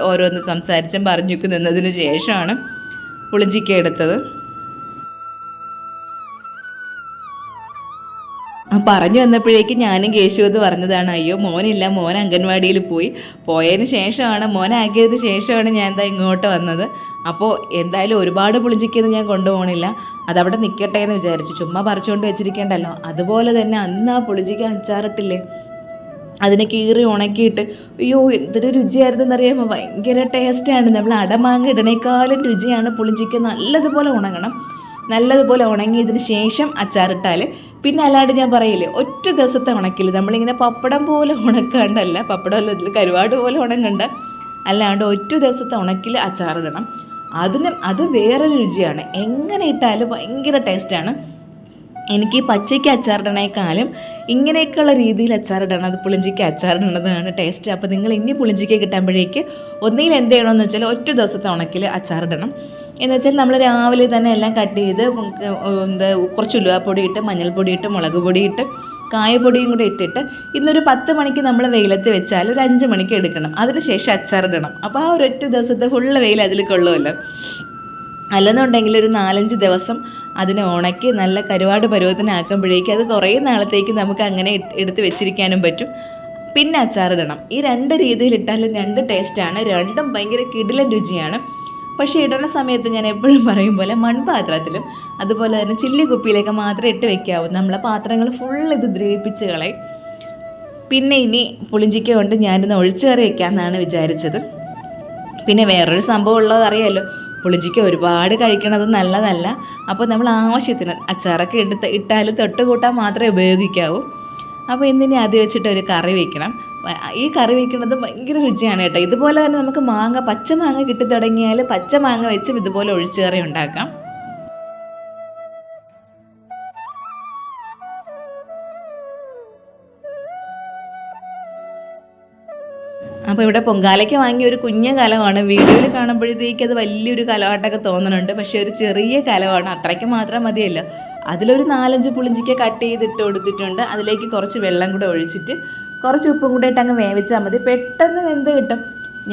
ഓരോന്ന് സംസാരിച്ചും പറഞ്ഞൊക്കെ നിന്നതിന് ശേഷമാണ് പുളിഞ്ചിക്ക എടുത്തത്. പറഞ്ഞു വന്നപ്പോഴേക്കും ഞാനും കേശു എന്ന് പറഞ്ഞതാണ്, അയ്യോ മോനില്ല, മോൻ അംഗൻവാടിയിൽ പോയതിന് ശേഷമാണ്, മോനാക്കിയതിന് ശേഷമാണ് ഞാൻ ഇങ്ങോട്ട് വന്നത്. അപ്പോൾ എന്തായാലും ഒരുപാട് പുളിഞ്ചിക്കൊന്നും ഞാൻ കൊണ്ടുപോകണില്ല, അതവിടെ നിൽക്കട്ടെ എന്ന് വിചാരിച്ചു. ചുമ്മാ പറിച്ചുകൊണ്ട് വെച്ചിരിക്കേണ്ടല്ലോ. അതുപോലെ തന്നെ അന്ന് ആ പുളിഞ്ചിക്ക അച്ചാറിട്ടില്ലേ, അതിനെ കീറി ഉണക്കിയിട്ട് അയ്യോ എന്തൊരു രുചിയായിരുന്നെന്നറിയാമോ, ഭയങ്കര ടേസ്റ്റാണ്. നമ്മൾ അടമാങ്ങ ഇടണേക്കാളും രുചിയാണ് പുളിഞ്ചിക്ക. നല്ലതുപോലെ ഉണങ്ങണം. നല്ലതുപോലെ ഉണങ്ങിയതിന് ശേഷം അച്ചാറിട്ടാൽ പിന്നെ അല്ലാണ്ട് ഞാൻ പറയില്ലേ ഒറ്റ ദിവസത്തെ ഉണക്കിൽ നമ്മളിങ്ങനെ പപ്പടം പോലെ ഉണക്കാണ്ടല്ല, പപ്പടമല്ല ഇതിൽ കരുവാട് പോലെ ഉണങ്ങണ്ട, അല്ലാണ്ട് ഒറ്റ ദിവസത്തെ ഉണക്കിൽ അച്ചാറിടണം. അത് വേറൊരു രുചിയാണ്. എങ്ങനെ ഇട്ടാലും ഭയങ്കര ടേസ്റ്റാണ്. എനിക്ക് പച്ചയ്ക്ക് അച്ചാറിടണേക്കാളും ഇങ്ങനെയൊക്കെയുള്ള രീതിയിൽ അച്ചാറിടണം, അത് പുളിഞ്ചിക്ക് അച്ചാറിടുന്നതാണ് ടേസ്റ്റ്. അപ്പോൾ നിങ്ങൾ ഇനി പുളിഞ്ചിക്ക കിട്ടുമ്പോഴേക്ക് ഒന്നുകിൽ എന്ത് ചെയ്യണമെന്ന് വെച്ചാൽ ഒറ്റ ദിവസത്തെ ഉണക്കിൽ അച്ചാറിടണം. എന്ന് വെച്ചാൽ നമ്മൾ രാവിലെ തന്നെ എല്ലാം കട്ട് ചെയ്ത് കുറച്ച് ഉലുവാപ്പൊടി ഇട്ട്, മഞ്ഞൾപ്പൊടി ഇട്ട്, മുളക് പൊടി ഇട്ട്, കായപ്പൊടിയും കൂടെ ഇട്ടിട്ട് ഇന്നൊരു 10 മണിക്ക് നമ്മൾ വെയിലത്ത് വെച്ചാൽ ഒരു 5 മണിക്ക് എടുക്കണം. അതിന് ശേഷം അച്ചാറിടണം. അപ്പോൾ ആ ഒരൊറ്റ ദിവസത്തെ ഫുള്ള് വെയിൽ അതിൽ കൊള്ളുമല്ലോ. അല്ലെന്നുണ്ടെങ്കിൽ ഒരു 4-5 ദിവസം അതിനെ ഉണക്കി നല്ല കരുവാട് പരുവത്തിനാക്കുമ്പോഴേക്കും അത് കുറേ നാളത്തേക്ക് നമുക്ക് അങ്ങനെ എടുത്ത് വെച്ചിരിക്കാനും പറ്റും. പിന്നെ അച്ചാറിടണം. ഈ 2 രീതിയിലിട്ടാലും 2 ടേസ്റ്റാണ്. രണ്ടും ഭയങ്കര കിടിലൻ രുചിയാണ്. പക്ഷേ ഇടുന്ന സമയത്ത് ഞാൻ എപ്പോഴും പറയും പോലെ മൺപാത്രത്തിലും അതുപോലെ തന്നെ ചില്ലി കുപ്പിയിലേക്ക് മാത്രമേ ഇട്ട് വെക്കാവൂ. നമ്മളെ പാത്രങ്ങൾ ഫുള്ള് ഇത് ദ്രവിപ്പിച്ച് കളയും. പിന്നെ ഇനി പുളിഞ്ചിക്ക കൊണ്ട് ഞാനിന്ന് ഒഴിച്ചുകറി വെക്കാമെന്നാണ് വിചാരിച്ചത്. പിന്നെ വേറൊരു സംഭവം ഉള്ളത് അറിയാമല്ലോ, പുളിഞ്ചിക്ക ഒരുപാട് കഴിക്കണത് നല്ലതല്ല. അപ്പോൾ നമ്മൾ ആവശ്യത്തിന് അച്ചാറൊക്കെ ഇട്ടാൽ തൊട്ട് കൂട്ടാൻ മാത്രമേ ഉപയോഗിക്കാവൂ. അപ്പോൾ ഇന്നിനി അത് വെച്ചിട്ട് ഒരു കറി വയ്ക്കണം. ഈ കറി വയ്ക്കുന്നത് ഭയങ്കര രുചിയാണ് കേട്ടോ. ഇതുപോലെ തന്നെ നമുക്ക് പച്ച മാങ്ങ കിട്ടി തുടങ്ങിയാൽ പച്ച മാങ്ങ വെച്ചും ഇതുപോലെ ഒഴിച്ചുകറി ഉണ്ടാക്കാം. അപ്പോൾ ഇവിടെ പൊങ്കാലയ്ക്ക് വാങ്ങിയ ഒരു കുഞ്ഞ കലമാണ്. വീഡിയോയിൽ കാണുമ്പോഴത്തേക്ക് അത് വലിയൊരു കലമായിട്ടൊക്കെ തോന്നുന്നുണ്ട്. പക്ഷേ ഒരു ചെറിയ കലമാണ്, അത്രയ്ക്ക് മാത്രം മതിയല്ലോ. അതിലൊരു 4-5 പുളിഞ്ചിക്ക കട്ട് ചെയ്തിട്ട് കൊടുത്തിട്ടുണ്ട്. അതിലേക്ക് കുറച്ച് വെള്ളം കൂടെ ഒഴിച്ചിട്ട് കുറച്ച് ഉപ്പും കൂടെ ഇട്ട് അങ്ങ് വേവിച്ചാൽ മതി. പെട്ടെന്ന് വെന്ത് കിട്ടും.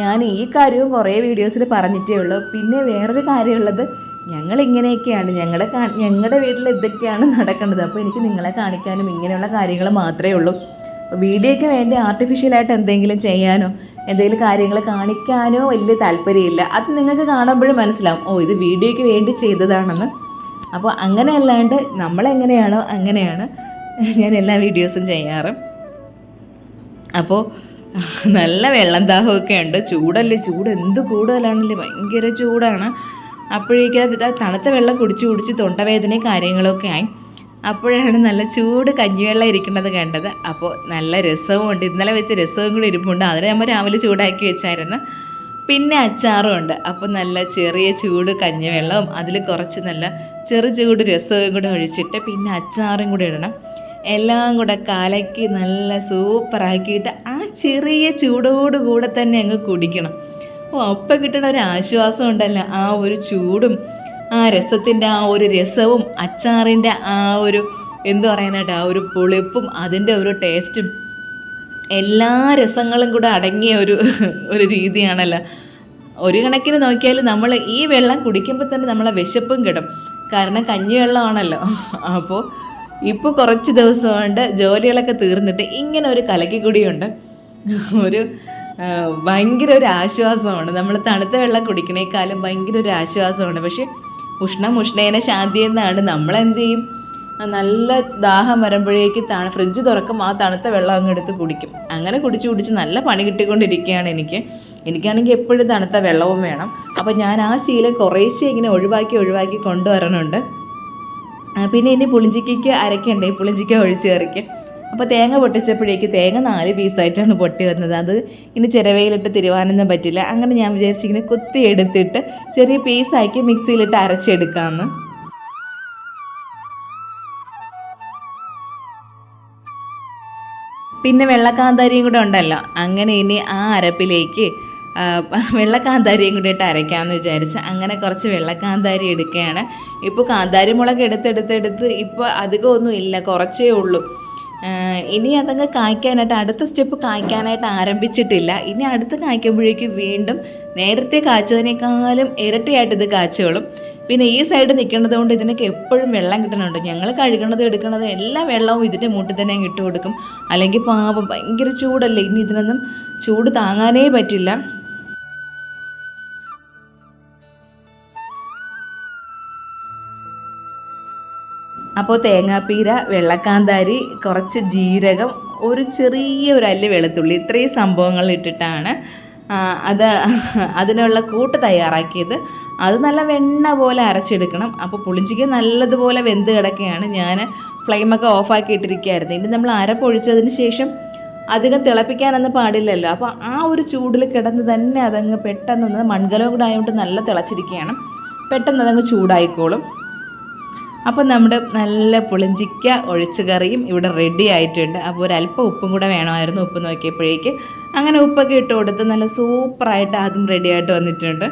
ഞാൻ ഈ കാര്യവും കുറേ വീഡിയോസിൽ പറഞ്ഞിട്ടേ ഉള്ളൂ. പിന്നെ വേറൊരു കാര്യമുള്ളത്, ഞങ്ങളിങ്ങനെയൊക്കെയാണ്, ഞങ്ങളുടെ വീട്ടിൽ ഇതൊക്കെയാണ് നടക്കുന്നത്. അപ്പോൾ എനിക്ക് നിങ്ങളെ കാണിക്കാനും ഇങ്ങനെയുള്ള കാര്യങ്ങൾ മാത്രമേ ഉള്ളൂ. വീഡിയോയ്ക്ക് വേണ്ടി ആർട്ടിഫിഷ്യലായിട്ട് എന്തെങ്കിലും ചെയ്യാനോ എന്തെങ്കിലും കാര്യങ്ങൾ കാണിക്കാനോ വലിയ താല്പര്യമില്ല. അത് നിങ്ങൾക്ക് കാണുമ്പോഴും മനസ്സിലാവും, ഓ ഇത് വീഡിയോയ്ക്ക് വേണ്ടി ചെയ്തതാണെന്ന്. അപ്പോൾ അങ്ങനെ അല്ലാണ്ട് നമ്മളെങ്ങനെയാണോ അങ്ങനെയാണ് ഞാൻ എല്ലാ വീഡിയോസും ചെയ്യാറ്. അപ്പോൾ നല്ല വെള്ളം ദാഹമൊക്കെ ഉണ്ട്. ചൂട് എന്ത് കൂടുതലാണല്ലേ, ഭയങ്കര ചൂടാണ്. അപ്പോഴേക്കും തണുത്ത വെള്ളം കുടിച്ച് തൊണ്ടവേദനയും കാര്യങ്ങളൊക്കെ ആയി. അപ്പോഴാണ് നല്ല ചൂട് കഞ്ഞിവെള്ളം ഇരിക്കുന്നത് കണ്ടത്. അപ്പോൾ നല്ല രസവും ഉണ്ട്. ഇന്നലെ വെച്ച രസവും കൂടി ഇരിപ്പുണ്ട്. അതിനെ നമ്മൾ രാവിലെ ചൂടാക്കി വെച്ചായിരുന്നു. പിന്നെ അച്ചാറും ഉണ്ട്. അപ്പോൾ നല്ല ചെറിയ ചൂട് കഞ്ഞിവെള്ളവും അതിൽ കുറച്ച് നല്ല ചൂട് രസവും കൂടെ ഒഴിച്ചിട്ട് പിന്നെ അച്ചാറും കൂടെ ഇടണം. എല്ലാം കൂടെ കലക്കി നല്ല സൂപ്പറാക്കിയിട്ട് ആ ചെറിയ ചൂടോടുകൂടെ തന്നെ അങ്ങ് കുടിക്കണം. അപ്പം കിട്ടുന്ന ഒരു ആശ്വാസം ഉണ്ടല്ലോ, ആ ഒരു ചൂടും ആ രസത്തിൻ്റെ ആ ഒരു രസവും അച്ചാറിൻ്റെ ആ ഒരു എന്തു പറയാനായിട്ട് ആ ഒരു പുളിപ്പും അതിൻ്റെ ഒരു ടേസ്റ്റും എല്ലാ രസങ്ങളും കൂടെ അടങ്ങിയ ഒരു രീതിയാണല്ലോ. ഒരു കണക്കിന് നോക്കിയാൽ നമ്മൾ ഈ വെള്ളം കുടിക്കുമ്പോൾ തന്നെ നമ്മളെ വിശപ്പും കിടും. കാരണം കഞ്ഞിവെള്ളമാണല്ലോ. അപ്പോൾ ഇപ്പോൾ കുറച്ച് ദിവസം കൊണ്ട് ജോലികളൊക്കെ തീർന്നിട്ട് ഇങ്ങനെ ഒരു കലക്കിക്കുടിയുണ്ട്. ഭയങ്കര ഒരു ആശ്വാസമാണ്. നമ്മൾ തണുത്ത വെള്ളം കുടിക്കണേക്കാളും ഭയങ്കര ഒരു ആശ്വാസമാണ്. പക്ഷേ ഉഷ്ണേന ശാന്തി എന്നാണ്. നമ്മളെന്ത് ചെയ്യും, നല്ല ദാഹം വരുമ്പോഴേക്ക് ഫ്രിഡ്ജ് തുറക്കും, ആ തണുത്ത വെള്ളം അങ്ങ് എടുത്ത് കുടിക്കും. അങ്ങനെ കുടിച്ച് നല്ല പണി കിട്ടിക്കൊണ്ടിരിക്കുകയാണ് എനിക്കാണെങ്കിൽ എപ്പോഴും തണുത്ത വെള്ളവും വേണം. അപ്പോൾ ഞാൻ ആ ശീലം കുറേശ്ശെ ഇങ്ങനെ ഒഴിവാക്കി കൊണ്ടുവരണുണ്ട്. പിന്നെ ഇനി പുളിഞ്ചിക്കയ്ക്ക് അരയ്ക്കണ്ടേ, പുളിഞ്ചിക്ക ഒഴിച്ച് കറിക്ക്. അപ്പോൾ തേങ്ങ പൊട്ടിച്ചപ്പോഴേക്ക് തേങ്ങ 4 പീസായിട്ടാണ് പൊട്ടി വന്നത്. അത് ഇനി ചിരവയിലിട്ട് തിരുവാനൊന്നും പറ്റില്ല. അങ്ങനെ ഞാൻ വിചാരിച്ചിങ്ങനെ കുത്തി എടുത്തിട്ട് ചെറിയ പീസാക്കി മിക്സിയിലിട്ട് അരച്ചെടുക്കാമെന്ന്. പിന്നെ വെള്ളക്കാന്താരിയും കൂടെ ഉണ്ടല്ലോ, അങ്ങനെ ഇനി ആ അരപ്പിലേക്ക് വെള്ളക്കാന്താരിയും കൂടി ഇട്ട് അരയ്ക്കാമെന്ന് വിചാരിച്ച് അങ്ങനെ കുറച്ച് വെള്ളക്കാന്താരി എടുക്കുകയാണ്. ഇപ്പോൾ കാന്താരി മുളക് എടുത്ത് ഇപ്പോൾ അധികമൊന്നും ഇല്ല, കുറച്ചേ ഉള്ളൂ. ഇനി അതങ്ങ് കായ്ക്കാനായിട്ട് അടുത്ത സ്റ്റെപ്പ് കായ്ക്കാനായിട്ട് ആരംഭിച്ചിട്ടില്ല. ഇനി അടുത്ത് കായ്ക്കുമ്പോഴേക്കും വീണ്ടും നേരത്തെ കായ്ച്ചതിനേക്കാളും ഇരട്ടിയായിട്ട് ഇത് കായ്ച്ചോളും. പിന്നെ ഈ സൈഡ് നിൽക്കുന്നത് കൊണ്ട് ഇതിനൊക്കെ എപ്പോഴും വെള്ളം കിട്ടുന്നുണ്ട്. ഞങ്ങൾ കഴുകണത് എല്ലാ വെള്ളവും ഇതിൻ്റെ മൂട്ടിൽ തന്നെ അങ്ങ് ഇട്ട് കൊടുക്കും. അല്ലെങ്കിൽ പാവം ഭയങ്കര ചൂടല്ലേ, ഇനി ഇതിനൊന്നും ചൂട് താങ്ങാനേ പറ്റില്ല. അപ്പോൾ തേങ്ങാപ്പീര, വെള്ളക്കാന്താരി, കുറച്ച് ജീരകം, ഒരു ചെറിയ ഒരു അല്ലി വെളുത്തുള്ളി, ഇത്രയും സംഭവങ്ങൾ ഇട്ടിട്ടാണ് അത് അതിനുള്ള കൂട്ട് തയ്യാറാക്കിയത്. അത് നല്ല വെണ്ണ പോലെ അരച്ചെടുക്കണം. അപ്പോൾ പുളിഞ്ചിക്ക നല്ലതുപോലെ വെന്ത് കിടക്കുകയാണ്. ഞാൻ ഫ്ലെയിമൊക്കെ ഓഫാക്കി ഇട്ടിരിക്കുകയായിരുന്നു. ഇനി നമ്മൾ അരപ്പൊഴിച്ചതിന് ശേഷം അധികം തിളപ്പിക്കാനൊന്നും പാടില്ലല്ലോ. അപ്പോൾ ആ ഒരു ചൂടിൽ കിടന്ന് തന്നെ അതങ്ങ് പെട്ടെന്ന് മൺകലം കൂടെ ആയതുകൊണ്ട് നല്ല തിളച്ചിരിക്കുകയാണ്, പെട്ടെന്ന് അതങ്ങ് ചൂടായിക്കോളും. അപ്പോൾ നമ്മുടെ നല്ല പുളിഞ്ചിക്ക ഒഴിച്ച് കറിയും ഇവിടെ റെഡി ആയിട്ടുണ്ട്. അപ്പോൾ ഒരല്പം ഉപ്പും കൂടെ വേണമായിരുന്നു. ഉപ്പ് നോക്കിയപ്പോഴേക്ക് അങ്ങനെ ഉപ്പൊക്കെ ഇട്ട് കൊടുത്ത് നല്ല സൂപ്പറായിട്ട് അതും റെഡി ആയിട്ട് വന്നിട്ടുണ്ട്.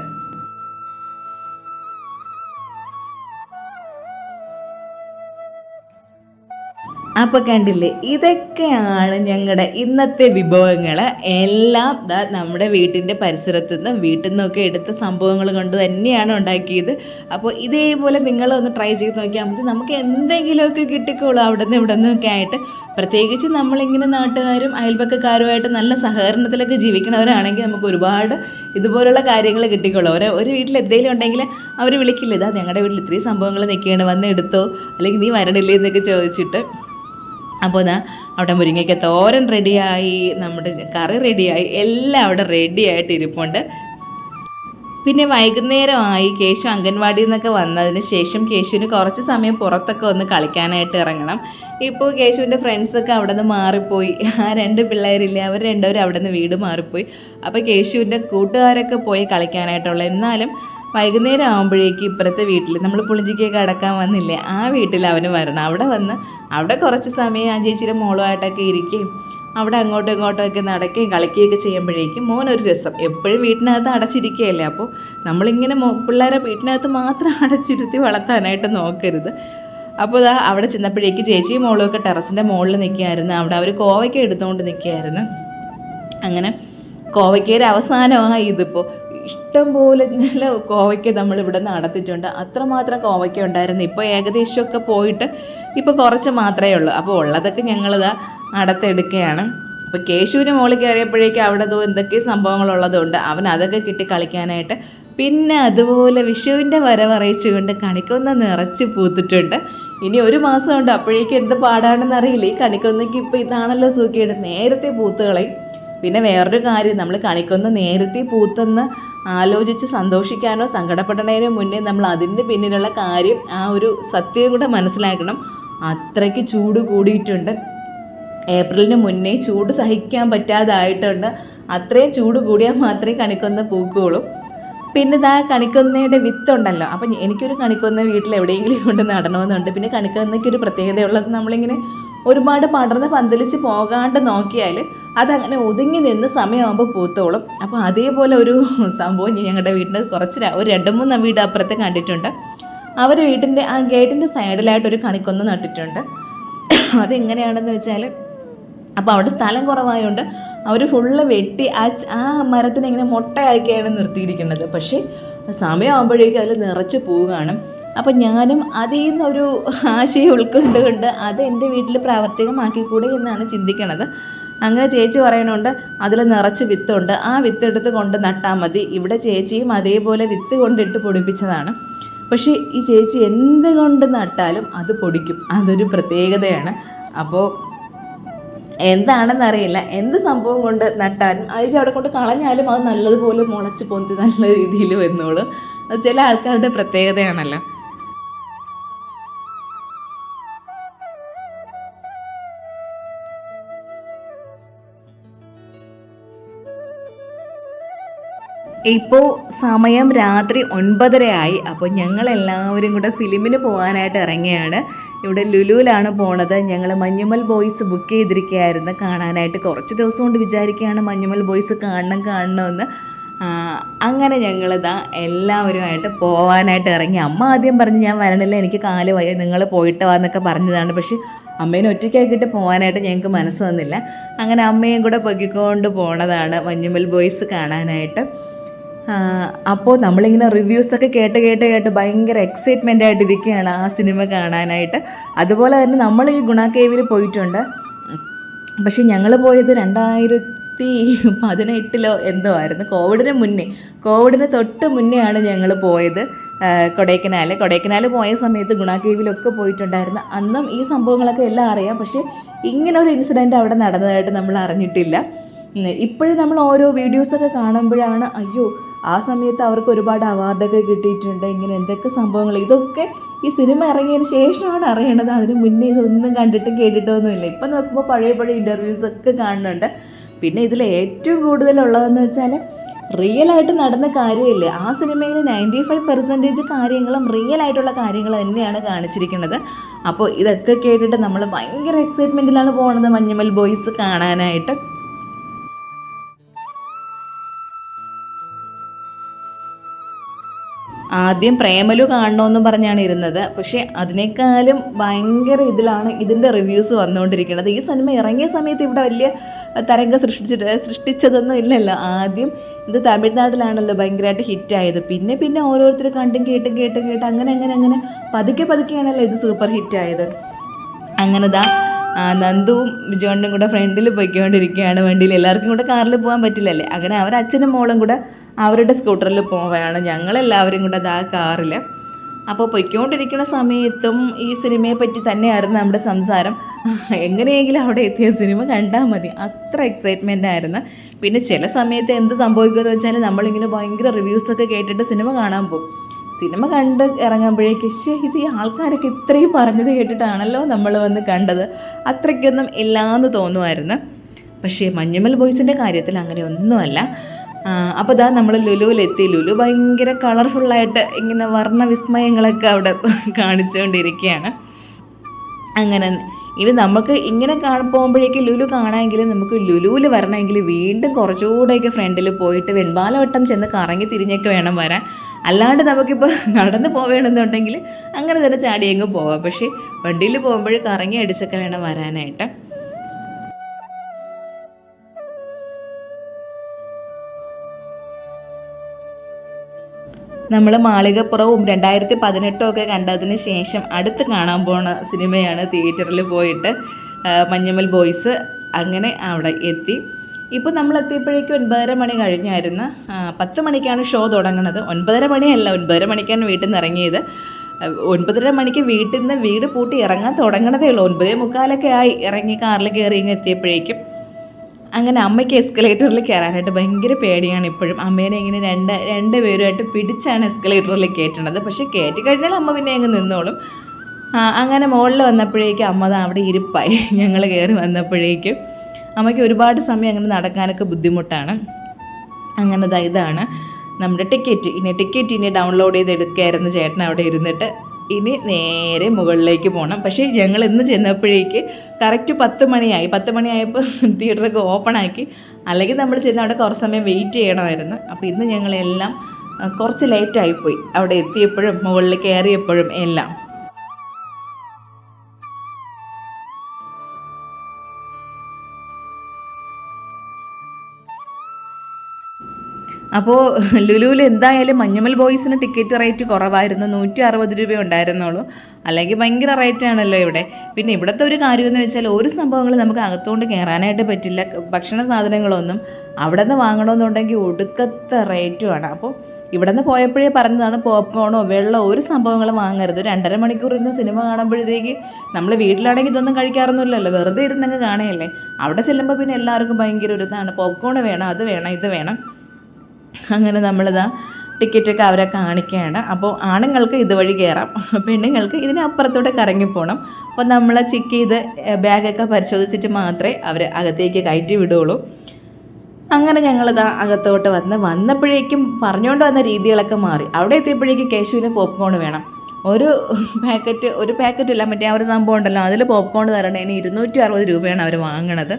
അപ്പോൾ കണ്ടില്ലേ, ഇതൊക്കെയാണ് ഞങ്ങളുടെ ഇന്നത്തെ വിഭവങ്ങൾ. എല്ലാം നമ്മുടെ വീട്ടിൻ്റെ പരിസരത്തു നിന്നും വീട്ടിൽ നിന്നൊക്കെ എടുത്ത സംഭവങ്ങൾ കൊണ്ട് തന്നെയാണ് ഉണ്ടാക്കിയത്. അപ്പോൾ ഇതേപോലെ നിങ്ങളൊന്ന് ട്രൈ ചെയ്ത് നോക്കിയാൽ മതി. നമുക്ക് എന്തെങ്കിലുമൊക്കെ കിട്ടിക്കോളൂ അവിടെ നിന്ന് ഇവിടെ നിന്നൊക്കെ ആയിട്ട്. പ്രത്യേകിച്ച് നമ്മളിങ്ങനെ നാട്ടുകാരും അയൽപക്കക്കാരുമായിട്ട് നല്ല സഹകരണത്തിലൊക്കെ ജീവിക്കണവരാണെങ്കിൽ നമുക്ക് ഒരുപാട് ഇതുപോലുള്ള കാര്യങ്ങൾ കിട്ടിക്കോളൂ. ഒരു വീട്ടിൽ എന്തെങ്കിലും ഉണ്ടെങ്കിൽ അവർ വിളിക്കില്ല, ഇതാ ഞങ്ങളുടെ വീട്ടിൽ ഇത്രയും സംഭവങ്ങൾ നിൽക്കുകയാണ്, വന്ന് എടുത്തോ, അല്ലെങ്കിൽ നീ വരണില്ലേ എന്നൊക്കെ ചോദിച്ചിട്ട്. അപ്പോൾ അവിടെ മുരിങ്ങയ്ക്ക തോരൻ റെഡിയായി, നമ്മുടെ കറി റെഡിയായി, എല്ലാം അവിടെ റെഡി ആയിട്ട് ഇരിപ്പുണ്ട്. പിന്നെ വൈകുന്നേരമായി കേശു അംഗൻവാടിയിൽ നിന്നൊക്കെ വന്നതിന് ശേഷം കേശുവിന് കുറച്ച് സമയം പുറത്തൊക്കെ ഒന്ന് കളിക്കാനായിട്ട് ഇറങ്ങണം. ഇപ്പോൾ കേശുവിൻ്റെ ഫ്രണ്ട്സൊക്കെ അവിടെ നിന്ന് മാറിപ്പോയി. ആ 2 പിള്ളേരില്ലേ, അവർ രണ്ടുപേരും അവിടെ നിന്ന് വീട് മാറിപ്പോയി. അപ്പോൾ കേശുവിൻ്റെ കൂട്ടുകാരൊക്കെ പോയി കളിക്കാനായിട്ടുള്ള. എന്നാലും വൈകുന്നേരം ആകുമ്പോഴേക്ക് ഇപ്പുറത്തെ വീട്ടിൽ നമ്മൾ പുളിഞ്ചിക്കൊക്കെ അടക്കാൻ വന്നില്ലേ, ആ വീട്ടിൽ അവന് വരണം. അവിടെ കുറച്ച് സമയം ആ ചേച്ചിയുടെ മോളുമായിട്ടൊക്കെ ഇരിക്കുകയും അവിടെ അങ്ങോട്ടും ഇങ്ങോട്ടുമൊക്കെ നടക്കുകയും കളിക്കുകയൊക്കെ ചെയ്യുമ്പോഴേക്കും മോനൊരു രസം. എപ്പോഴും വീട്ടിനകത്ത് അടച്ചിരിക്കുകയല്ലേ. അപ്പോൾ നമ്മളിങ്ങനെ പിള്ളേരെ വീട്ടിനകത്ത് മാത്രം അടച്ചിരുത്തി വളർത്താനായിട്ട് നോക്കരുത്. അപ്പോൾ അവിടെ ചെന്നപ്പോഴേക്ക് ചേച്ചിയും മോളുമൊക്കെ ടെറസിൻ്റെ മുകളിൽ നിൽക്കുകയായിരുന്നു. അവിടെ അവർ കോവയ്ക്ക എടുത്തുകൊണ്ട് നിൽക്കുകയായിരുന്നു. അങ്ങനെ കോവയ്ക്കയുടെ അവസാനമായി ഇതിപ്പോൾ ഇഷ്ടംപോലെ നല്ല കോവയ്ക്ക നമ്മളിവിടെ നടത്തിയിട്ടുണ്ട്. അത്രമാത്രം കോവയ്ക്ക ഉണ്ടായിരുന്നു. ഇപ്പോൾ ഏകദേശമൊക്കെ പോയിട്ട് ഇപ്പോൾ കുറച്ച് മാത്രമേ ഉള്ളൂ. അപ്പോൾ ഉള്ളതൊക്കെ ഞങ്ങളിതാ നടത്തെടുക്കുകയാണ്. അപ്പോൾ കേശുവിന് മുകളിൽ കയറിയപ്പോഴേക്കും അവിടെ എന്തൊക്കെ സംഭവങ്ങളുള്ളതുകൊണ്ട് അവൻ അതൊക്കെ കിട്ടി കളിക്കാനായിട്ട്. പിന്നെ അതുപോലെ വിഷുവിൻ്റെ വരവറിയിച്ചുകൊണ്ട് കണിക്കൊന്ന നിറച്ച് പൂത്തിട്ടുണ്ട്. ഇനി 1 മാസമുണ്ട്, അപ്പോഴേക്കും എന്ത് പാടാണെന്ന് അറിയില്ല. ഈ കണിക്കൊന്നയ്ക്ക് ഇപ്പോൾ ഇതാണല്ലോ സൂക്കേട്, നേരത്തെ പൂത്തുകളയും. പിന്നെ വേറൊരു കാര്യം, നമ്മൾ കണിക്കൊന്ന നേരത്തെ പൂത്തെന്ന് ആലോചിച്ച് സന്തോഷിക്കാനോ സങ്കടപ്പെടുന്നതിനോ മുന്നേ നമ്മൾ അതിൻ്റെ പിന്നിലുള്ള കാര്യം, ആ ഒരു സത്യം കൂടെ മനസ്സിലാക്കണം. അത്രയ്ക്ക് ചൂട് കൂടിയിട്ടുണ്ട്. ഏപ്രിലിന് മുന്നേ ചൂട് സഹിക്കാൻ പറ്റാതായിട്ടുണ്ട്. അത്രയും ചൂട് കൂടിയാൽ മാത്രമേ കണിക്കൊന്ന പൂക്കുള്ളൂ. പിന്നെ കണിക്കൊന്നയുടെ വിത്തുണ്ടല്ലോ, അപ്പം എനിക്കൊരു കണിക്കൊന്ന വീട്ടിൽ എവിടെയെങ്കിലും കൊണ്ട് നടണമെന്നുണ്ട്. പിന്നെ കണിക്കൊന്നയ്ക്കൊരു പ്രത്യേകതയുള്ളത്, നമ്മളിങ്ങനെ ഒരുപാട് പടർന്ന് പന്തലിച്ച് പോകാണ്ട് നോക്കിയാൽ അതങ്ങനെ ഒതുങ്ങി നിന്ന് സമയമാകുമ്പോൾ പൂത്തോളും. അപ്പോൾ അതേപോലെ ഒരു സംഭവം ഞങ്ങളുടെ വീട്ടിൽ ഒരു 2-3 വീട് അപ്പുറത്ത് കണ്ടിട്ടുണ്ട്. അവർ വീട്ടിൻ്റെ ആ ഗേറ്റിൻ്റെ സൈഡിലായിട്ടൊരു കണിക്കൊന്ന നട്ടിട്ടുണ്ട്. അതെങ്ങനെയാണെന്ന് വെച്ചാൽ, അപ്പോൾ അവിടെ സ്ഥലം കുറവായതുകൊണ്ട് അവർ ഫുള്ള് വെട്ടി ആ മരത്തിനെ ഇങ്ങനെ മുട്ടയാക്കിയാണ് നിർത്തിയിരിക്കുന്നത്. പക്ഷേ സമയമാകുമ്പോഴേക്കും അതിൽ നിറച്ച് പൂ കാണും. അപ്പം ഞാനും അതിൽ നിന്നൊരു ആശയം ഉൾക്കൊണ്ടുകൊണ്ട് അത് എൻ്റെ വീട്ടിൽ പ്രാവർത്തികമാക്കിക്കൂടെ എന്നാണ് ചിന്തിക്കണത്. അങ്ങനെ ചേച്ചി പറയണുണ്ട് അതിൽ നിറച്ച് വിത്തുണ്ട്, ആ വിത്തെടുത്ത് കൊണ്ട് നട്ടാൽ മതി. ഇവിടെ ചേച്ചിയും അതേപോലെ വിത്ത് കൊണ്ടിട്ട് പൊടിപ്പിച്ചതാണ്. പക്ഷേ ഈ ചേച്ചി എന്തുകൊണ്ട് നട്ടാലും അത് പൊടിക്കും, അതൊരു പ്രത്യേകതയാണ്. അപ്പോൾ എന്താണെന്നറിയില്ല, എന്ത് സംഭവം കൊണ്ട് നട്ടാലും അയച്ച് അവിടെ കൊണ്ട് കളഞ്ഞാലും അത് നല്ലതുപോലെ മുളച്ച് പൊന്തി നല്ല രീതിയിൽ വന്നോളും. അത് ചില ആൾക്കാരുടെ പ്രത്യേകതയാണല്ലോ. ഇപ്പോൾ സമയം രാത്രി 9:30 ആയി. അപ്പോൾ ഞങ്ങളെല്ലാവരും കൂടെ ഫിലിമിന് പോകാനായിട്ട് ഇറങ്ങിയാണ്. ഇവിടെ ലുലുവിലാണ് പോണത്. ഞങ്ങൾ മഞ്ഞുമൽ ബോയ്സ് ബുക്ക് ചെയ്തിരിക്കുകയായിരുന്നു കാണാനായിട്ട്. കുറച്ച് ദിവസം കൊണ്ട് വിചാരിക്കുകയാണ് മഞ്ഞുമൽ ബോയ്സ് കാണണമെന്ന്. അങ്ങനെ ഞങ്ങളിതാ എല്ലാവരുമായിട്ട് പോകാനായിട്ട് ഇറങ്ങി. അമ്മ ആദ്യം പറഞ്ഞ് ഞാൻ വരണില്ല, എനിക്ക് കാല് വയ്യ, നിങ്ങൾ പോയിട്ട് വാന്നൊക്കെ പറഞ്ഞതാണ്. പക്ഷേ അമ്മേനെ ഒറ്റയ്ക്കാക്കിയിട്ട് പോകാനായിട്ട് ഞങ്ങൾക്ക് മനസ്സ് വന്നില്ല. അങ്ങനെ അമ്മയും കൂടെ പൊക്കിക്കൊണ്ട് പോണതാണ് മഞ്ഞുമൽ ബോയ്സ് കാണാനായിട്ട്. അപ്പോൾ നമ്മളിങ്ങനെ റിവ്യൂസൊക്കെ കേട്ട് ഭയങ്കര എക്സൈറ്റ്മെൻ്റ് ആയിട്ടിരിക്കുകയാണ് ആ സിനിമ കാണാനായിട്ട്. അതുപോലെ തന്നെ നമ്മൾ ഈ ഗുണ കേവിൽ പോയിട്ടുണ്ട്. പക്ഷേ ഞങ്ങൾ പോയത് 2018 എന്തോ ആയിരുന്നു, കോവിഡിന് തൊട്ട് മുന്നേ ആണ് ഞങ്ങൾ പോയത് കൊടൈക്കനാൽ പോയ സമയത്ത് ഗുണ കേവിലൊക്കെ പോയിട്ടുണ്ടായിരുന്നു. അന്നും ഈ സംഭവങ്ങളൊക്കെ എല്ലാം അറിയാം, പക്ഷേ ഇങ്ങനെ ഒരു ഇൻസിഡൻറ്റ് അവിടെ നടന്നതായിട്ട് നമ്മൾ അറിഞ്ഞിട്ടില്ല. ഇപ്പോഴും നമ്മൾ ഓരോ വീഡിയോസൊക്കെ കാണുമ്പോഴാണ് അയ്യോ ആ സമയത്ത് അവർക്ക് ഒരുപാട് അവാർഡൊക്കെ കിട്ടിയിട്ടുണ്ട്, ഇങ്ങനെ എന്തൊക്കെ സംഭവങ്ങൾ, ഇതൊക്കെ ഈ സിനിമ ഇറങ്ങിയതിന് ശേഷമാണ് അറിയണത്. അതിന് മുന്നേ ഇതൊന്നും കണ്ടിട്ടും കേട്ടിട്ടൊന്നുമില്ല. ഇപ്പം നോക്കുമ്പോൾ പഴയ ഇൻ്റർവ്യൂസൊക്കെ കാണുന്നുണ്ട്. പിന്നെ ഇതിൽ ഏറ്റവും കൂടുതലുള്ളതെന്ന് വെച്ചാൽ റിയലായിട്ട് നടന്ന കാര്യമില്ലേ, ആ സിനിമയിൽ 95% കാര്യങ്ങളും റിയലായിട്ടുള്ള കാര്യങ്ങൾ തന്നെയാണ് കാണിച്ചിരിക്കുന്നത്. അപ്പോൾ ഇതൊക്കെ കേട്ടിട്ട് നമ്മൾ ഭയങ്കര എക്സൈറ്റ്മെൻറ്റിലാണ് പോകുന്നത് മഞ്ഞുമൽ ബോയ്സ് കാണാനായിട്ട്. ആദ്യം പ്രേമലു കാണണമെന്നും പറഞ്ഞാണ് ഇരുന്നത്, പക്ഷേ അതിനേക്കാളും ഭയങ്കര ഇതിലാണ് ഇതിൻ്റെ റിവ്യൂസ് വന്നുകൊണ്ടിരിക്കുന്നത്. ഈ സിനിമ ഇറങ്ങിയ സമയത്ത് ഇവിടെ വലിയ തരംഗം സൃഷ്ടിച്ചതൊന്നും ഇല്ലല്ലോ. ആദ്യം ഇത് തമിഴ്നാട്ടിലാണല്ലോ ഭയങ്കരമായിട്ട് ഹിറ്റായത്. പിന്നെ ഓരോരുത്തർ കണ്ടും കേട്ട് അങ്ങനെ പതുക്കെയാണല്ലോ ഇത് സൂപ്പർ ഹിറ്റായത്. അങ്ങനെ നന്ദുവും വിജയണ്ണും കൂടെ ഫ്രണ്ടിൽ പോയിക്കൊണ്ടിരിക്കുകയാണ് വണ്ടിയിൽ. എല്ലാവർക്കും കൂടെ കാറിൽ പോകാൻ പറ്റില്ലല്ലേ. അങ്ങനെ അച്ഛനും മോളും കൂടെ അവരുടെ സ്കൂട്ടറിൽ പോവുകയാണ്, ഞങ്ങളെല്ലാവരും കൂടെ കാറിൽ. അപ്പോൾ പൊയ്ക്കൊണ്ടിരിക്കുന്ന സമയത്തും ഈ സിനിമയെ പറ്റി തന്നെയായിരുന്നു നമ്മുടെ സംസാരം. എങ്ങനെയെങ്കിലും അവിടെ എത്തിയ സിനിമ കണ്ടാൽ മതി, അത്ര എക്സൈറ്റ്മെൻ്റ് ആയിരുന്നു. പിന്നെ ചില സമയത്ത് എന്ത് സംഭവിക്കുമെന്ന് വെച്ചാൽ നമ്മളിങ്ങനെ ഭയങ്കര റിവ്യൂസൊക്കെ കേട്ടിട്ട് സിനിമ കാണാൻ പോകും. സിനിമ കണ്ട് ഇറങ്ങുമ്പോഴേക്ക് ഇത് ഈ ആൾക്കാരൊക്കെ ഇത്രയും പറഞ്ഞത് കേട്ടിട്ടാണല്ലോ നമ്മൾ വന്ന് കണ്ടത്, അത്രയ്ക്കൊന്നും ഇല്ലാന്ന് തോന്നുമായിരുന്നു. പക്ഷേ മഞ്ഞുമൽ ബോയ്സിൻ്റെ കാര്യത്തിൽ അങ്ങനെ ഒന്നുമല്ല. അപ്പോൾ നമ്മൾ ലുലുവിലെത്തി. ലുലു ഭയങ്കര കളർഫുള്ളായിട്ട് ഇങ്ങനെ വർണ്ണവിസ്മയങ്ങളൊക്കെ അവിടെ കാണിച്ചുകൊണ്ടിരിക്കുകയാണ്. അങ്ങനെ ഇനി നമുക്ക് ഇങ്ങനെ പോകുമ്പോഴേക്കും ലുലു കാണാമെങ്കിലും നമുക്ക് ലുലുവിൽ വരണമെങ്കിൽ വീണ്ടും കുറച്ചുകൂടെയൊക്കെ ഫ്രണ്ടിൽ പോയിട്ട് വെൺപാലവട്ടം ചെന്ന് കറങ്ങി തിരിഞ്ഞൊക്കെ വേണം വരാൻ. അല്ലാണ്ട് നമുക്കിപ്പോൾ നടന്ന് പോവുകയാണെന്നുണ്ടെങ്കിൽ അങ്ങനെ തന്നെ ചാടിയെങ്ങും പോവാം. പക്ഷേ വണ്ടിയിൽ പോകുമ്പോൾ കറങ്ങി അടിച്ചൊക്കെ വേണം വരാനായിട്ട്. നമ്മൾ മാളികപ്പുറവും 2018 ഒക്കെ കണ്ടതിന് ശേഷം അടുത്ത് കാണാൻ പോണ സിനിമയാണ് തിയേറ്ററിൽ പോയിട്ട് മഞ്ഞുമൽ ബോയ്സ്. അങ്ങനെ അവിടെ എത്തി. ഇപ്പോൾ നമ്മൾ എത്തിയപ്പോഴേക്കും 9:30 മണി കഴിഞ്ഞായിരുന്നു. 10 മണിക്കാണ് ഷോ തുടങ്ങുന്നത്. 9:30 മണിയല്ല, 9:30 മണിക്കാണ് വീട്ടിൽ നിന്ന് ഇറങ്ങിയത്. 9:30 മണിക്ക് വീട് പൂട്ടി ഇറങ്ങാൻ തുടങ്ങണതേ ഉള്ളൂ. 9:45 ആയി ഇറങ്ങി കാറിൽ കയറി ഇങ്ങ് എത്തിയപ്പോഴേക്കും. അങ്ങനെ അമ്മയ്ക്ക് എസ്കലേറ്ററിൽ കയറാനായിട്ട് ഭയങ്കര പേടിയാണ് ഇപ്പോഴും. അമ്മേനെ ഇങ്ങനെ രണ്ട് പേരുമായിട്ട് പിടിച്ചാണ് എസ്കലേറ്ററിൽ കയറ്റണത്. പക്ഷേ കയറ്റി കഴിഞ്ഞാൽ അമ്മ പിന്നെ അങ്ങ് നിന്നോളും. അങ്ങനെ മുകളിൽ വന്നപ്പോഴേക്കും അമ്മ അവിടെ ഇരിപ്പായി. ഞങ്ങൾ കയറി വന്നപ്പോഴേക്കും അമ്മയ്ക്ക് ഒരുപാട് സമയം അങ്ങനെ നടക്കാനൊക്കെ ബുദ്ധിമുട്ടാണ്. അങ്ങനെ ഇതാണ് നമ്മുടെ ടിക്കറ്റ്. ഇനി ഡൗൺലോഡ് ചെയ്തെടുക്കുകയായിരുന്നു ചേട്ടൻ അവിടെ ഇരുന്നിട്ട്. ഇനി നേരെ മുകളിലേക്ക് പോകണം. പക്ഷേ ഞങ്ങൾ ഇന്ന് ചെന്നപ്പോഴേക്ക് കറക്റ്റ് 10 മണിയായി. 10 മണിയായപ്പോൾ തിയേറ്ററൊക്കെ ഓപ്പണാക്കി. അല്ലെങ്കിൽ നമ്മൾ ചെന്ന് അവിടെ കുറച്ച് സമയം വെയിറ്റ് ചെയ്യണമായിരുന്നു. അപ്പോൾ ഇന്ന് ഞങ്ങളെല്ലാം കുറച്ച് ലേറ്റായിപ്പോയി അവിടെ എത്തിയപ്പോഴും മുകളിൽ കയറിയപ്പോഴും എല്ലാം. അപ്പോൾ ലുലുവിൽ എന്തായാലും മഞ്ഞുമൽ ബോയ്സിന് ടിക്കറ്റ് റേറ്റ് കുറവായിരുന്നു. 160 രൂപ ഉണ്ടായിരുന്നുള്ളൂ. അല്ലെങ്കിൽ ഭയങ്കര റേറ്റാണല്ലോ ഇവിടെ. പിന്നെ ഇവിടുത്തെ ഒരു കാര്യമെന്ന് വെച്ചാൽ ഒരു സംഭവങ്ങൾ നമുക്ക് അകത്തുകൊണ്ട് കയറാനായിട്ട് പറ്റില്ല. ഭക്ഷണ സാധനങ്ങളൊന്നും അവിടെ നിന്ന് വാങ്ങണമെന്നുണ്ടെങ്കിൽ ഒടുക്കത്തെ റേറ്റുമാണ്. അപ്പോൾ ഇവിടെ നിന്ന് പോയപ്പോഴേ പറഞ്ഞതാണ് പോപ്കോണോ വെള്ളമോ ഒരു സംഭവങ്ങളും വാങ്ങരുത്. 2.5 മണിക്കൂർ ഇരുന്ന് സിനിമ കാണുമ്പോഴത്തേക്ക് നമ്മൾ വീട്ടിലാണെങ്കിൽ ഇതൊന്നും കഴിക്കാറൊന്നുമില്ലല്ലോ, വെറുതെ ഇരുന്നങ്ങ് കാണുകയല്ലേ. അവിടെ ചെല്ലുമ്പോൾ പിന്നെ എല്ലാവർക്കും ഭയങ്കര ഒരു ഇതാണ്, പോപ്കോൺ വേണം, അത് വേണം, ഇത് വേണം. അങ്ങനെ ടിക്കറ്റൊക്കെ അവരെ കാണിക്കുകയാണ്. അപ്പോൾ ആണുങ്ങൾക്ക് ഇതുവഴി കയറാം, പെണ്ണുങ്ങൾക്ക് ഇതിനപ്പുറത്തോടെ കറങ്ങിപ്പോകണം. അപ്പോൾ നമ്മൾ ചെക്ക് ചെയ്ത് ബാഗൊക്കെ പരിശോധിച്ചിട്ട് മാത്രമേ അവർ അകത്തേക്ക് കയറ്റി വിടുകയുള്ളൂ. അങ്ങനെ അകത്തോട്ട് വന്നപ്പോഴേക്കും പറഞ്ഞുകൊണ്ട് വന്ന രീതികളൊക്കെ മാറി. അവിടെ എത്തിയപ്പോഴേക്കും കേശുവിന് പോപ്കോൺ വേണം. ഒരു പാക്കറ്റില്ല, മറ്റേ ആ ഒരു സംഭവം ഉണ്ടല്ലോ, അതിൽ പോപ്കോൺ തരണേന് 260 രൂപയാണ് അവർ വാങ്ങണത്.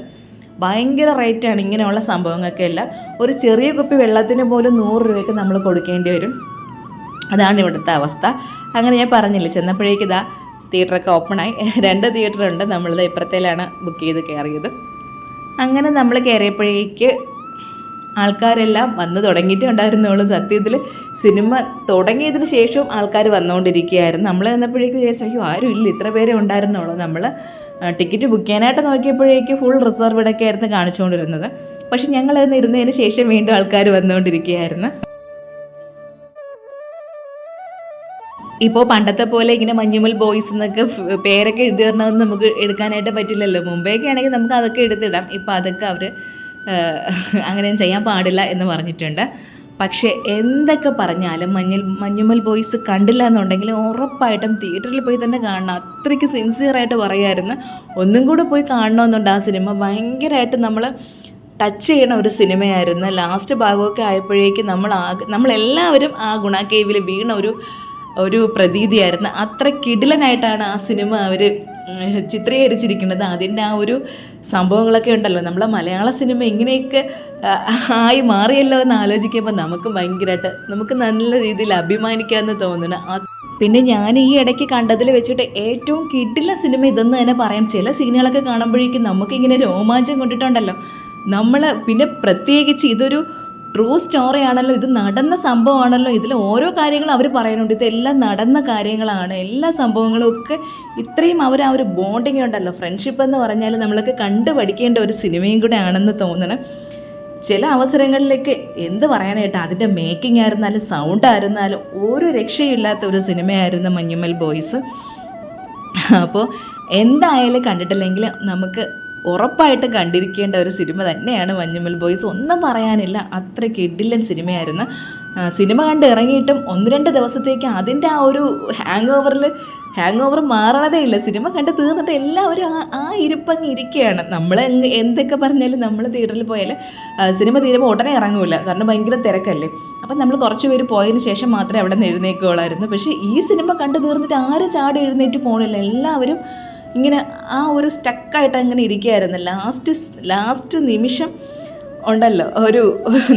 ഭയങ്കര റേറ്റാണ് ഇങ്ങനെയുള്ള സംഭവങ്ങൾക്ക് എല്ലാം. ഒരു ചെറിയ കുപ്പി വെള്ളത്തിന് പോലും 100 രൂപയ്ക്ക് നമ്മൾ കൊടുക്കേണ്ടി വരും. അതാണ് ഇവിടുത്തെ അവസ്ഥ. അങ്ങനെ ഞാൻ പറഞ്ഞില്ലേ, ചെന്നപ്പോഴേക്ക് തിയേറ്ററൊക്കെ ഓപ്പണായി. 2 തിയേറ്ററുണ്ട്. നമ്മളിത് ഇപ്പുറത്തേലാണ് ബുക്ക് ചെയ്ത് കയറിയത്. അങ്ങനെ നമ്മൾ കയറിയപ്പോഴേക്ക് ആൾക്കാരെല്ലാം വന്ന് തുടങ്ങിയിട്ടേ ഉണ്ടായിരുന്നുള്ളൂ. സത്യത്തിൽ സിനിമ തുടങ്ങിയതിന് ശേഷവും ആൾക്കാർ വന്നുകൊണ്ടിരിക്കുകയായിരുന്നു. നമ്മൾ ചെന്നപ്പോഴേക്കും വിചാരിച്ചു അയ്യോ ആരും ഇല്ല, ഇത്ര പേരെ ഉണ്ടായിരുന്നുള്ളൂ. നമ്മൾ ടിക്കറ്റ് ബുക്ക് ചെയ്യാനായിട്ട് നോക്കിയപ്പോഴേക്ക് ഫുൾ റിസർവ്ഡൊക്കെ ആയിരുന്നു കാണിച്ചുകൊണ്ടിരുന്നത്. പക്ഷെ ഞങ്ങളതൊന്ന് ഇരുന്നതിന് ശേഷം വീണ്ടും ആൾക്കാർ വന്നുകൊണ്ടിരിക്കുകയായിരുന്നു. ഇപ്പോൾ പണ്ടത്തെ പോലെ ഇങ്ങനെ മഞ്ഞുമൽ ബോയ്സ് എന്നൊക്കെ പേരൊക്കെ എഴുതി തരണമെന്ന് നമുക്ക് എടുക്കാനായിട്ട് പറ്റില്ലല്ലോ. മുമ്പേയൊക്കെ ആണെങ്കിൽ നമുക്ക് അതൊക്കെ എടുത്തിടാം. ഇപ്പോൾ അതൊക്കെ അവർ അങ്ങനെയൊന്നും ചെയ്യാൻ പാടില്ല എന്ന് പറഞ്ഞിട്ടുണ്ട്. പക്ഷേ എന്തൊക്കെ പറഞ്ഞാലും മഞ്ഞുമൽ ബോയ്സ് കണ്ടില്ല എന്നുണ്ടെങ്കിൽ ഉറപ്പായിട്ടും തിയേറ്ററിൽ പോയി തന്നെ കാണണം. അത്രയ്ക്ക് സിൻസിയറായിട്ട് പറയുമായിരുന്നു. ഒന്നും കൂടെ പോയി കാണണമെന്നുണ്ട് ആ സിനിമ. ഭയങ്കരമായിട്ട് നമ്മൾ ടച്ച് ചെയ്യണ ഒരു സിനിമയായിരുന്നു. ലാസ്റ്റ് ഭാഗമൊക്കെ ആയപ്പോഴേക്കും നമ്മളെല്ലാവരും ആ ഗുണ കേവിൽ വീണ ഒരു പ്രതീതിയായിരുന്നു. അത്ര കിടിലനായിട്ടാണ് ആ സിനിമ അവർ ചിത്രീകരിച്ചിരിക്കുന്നത്. അതിൻ്റെ ആ ഒരു സംഭവങ്ങളൊക്കെ ഉണ്ടല്ലോ, നമ്മളെ മലയാള സിനിമ ഇങ്ങനെയൊക്കെ ആയി മാറിയല്ലോ എന്ന് ആലോചിക്കുമ്പോൾ നമുക്ക് നല്ല രീതിയിൽ അഭിമാനിക്കാമെന്ന് തോന്നുന്നു. പിന്നെ ഞാൻ ഈ ഇടയ്ക്ക് കണ്ടതിൽ വെച്ചിട്ട് ഏറ്റവും കിടില സിനിമ ഇതെന്ന് തന്നെ പറയാം. ചില സീനുകളൊക്കെ കാണുമ്പോഴേക്കും നമുക്കിങ്ങനെ രോമാഞ്ചം കൊണ്ടിട്ടുണ്ടല്ലോ. പിന്നെ പ്രത്യേകിച്ച് ഇതൊരു ട്രൂ സ്റ്റോറി ആണല്ലോ, ഇത് നടന്ന സംഭവമാണല്ലോ. ഇതിൽ ഓരോ കാര്യങ്ങളും അവർ പറയുന്നുണ്ട്, ഇതെല്ലാം നടന്ന കാര്യങ്ങളാണ്. എല്ലാ സംഭവങ്ങളും ഒക്കെ ഇത്രയും അവർ ആ ഒരു ബോണ്ടിങ് ഉണ്ടല്ലോ, ഫ്രണ്ട്ഷിപ്പ് എന്ന് പറഞ്ഞാൽ നമ്മളൊക്കെ കണ്ടുപഠിക്കേണ്ട ഒരു സിനിമയും കൂടെ ആണെന്ന് തോന്നണം. ചില അവസരങ്ങളിലേക്ക് എന്ത് പറയാനായിട്ട്, അതിൻ്റെ മേക്കിംഗ് ആയിരുന്നാലും സൗണ്ട് ആയിരുന്നാലും ഒരു രക്ഷയില്ലാത്ത ഒരു സിനിമയായിരുന്നു മഞ്ഞുമൽ ബോയ്സ്. അപ്പോൾ എന്തായാലും കണ്ടിട്ടില്ലെങ്കിൽ നമുക്ക് ഉറപ്പായിട്ടും കണ്ടിരിക്കേണ്ട ഒരു സിനിമ തന്നെയാണ് മഞ്ഞുമൽ ബോയ്സ്. ഒന്നും പറയാനില്ല, അത്ര കിടിലൻ സിനിമയായിരുന്നു. സിനിമ കണ്ട് ഇറങ്ങിയിട്ടും 1-2 ദിവസത്തേക്ക് അതിൻ്റെ ആ ഒരു ഹാങ് ഓവർ മാറണതേ ഇല്ല. സിനിമ കണ്ട് തീർന്നിട്ട് എല്ലാവരും ആ ഇരിപ്പങ്ങ് ഇരിക്കുകയാണ്. നമ്മൾ എന്തൊക്കെ പറഞ്ഞാലും നമ്മൾ തിയേറ്ററിൽ പോയാൽ സിനിമ തീരുമ്പോൾ ഉടനെ ഇറങ്ങൂല, കാരണം ഭയങ്കര തിരക്കല്ലേ. അപ്പം നമ്മൾ കുറച്ച് പേര് പോയതിന് ശേഷം മാത്രമേ അവിടെ നിന്ന് എഴുന്നേൽക്കുകയുള്ളായിരുന്നു. പക്ഷേ ഈ സിനിമ കണ്ട് തീർന്നിട്ട് ആരും ചാടി എഴുന്നേറ്റ് പോകണില്ല. എല്ലാവരും ഇങ്ങനെ ആ ഒരു സ്റ്റക്കായിട്ട് അങ്ങനെ ഇരിക്കുകയായിരുന്നു. ലാസ്റ്റ് നിമിഷം ഉണ്ടല്ലോ,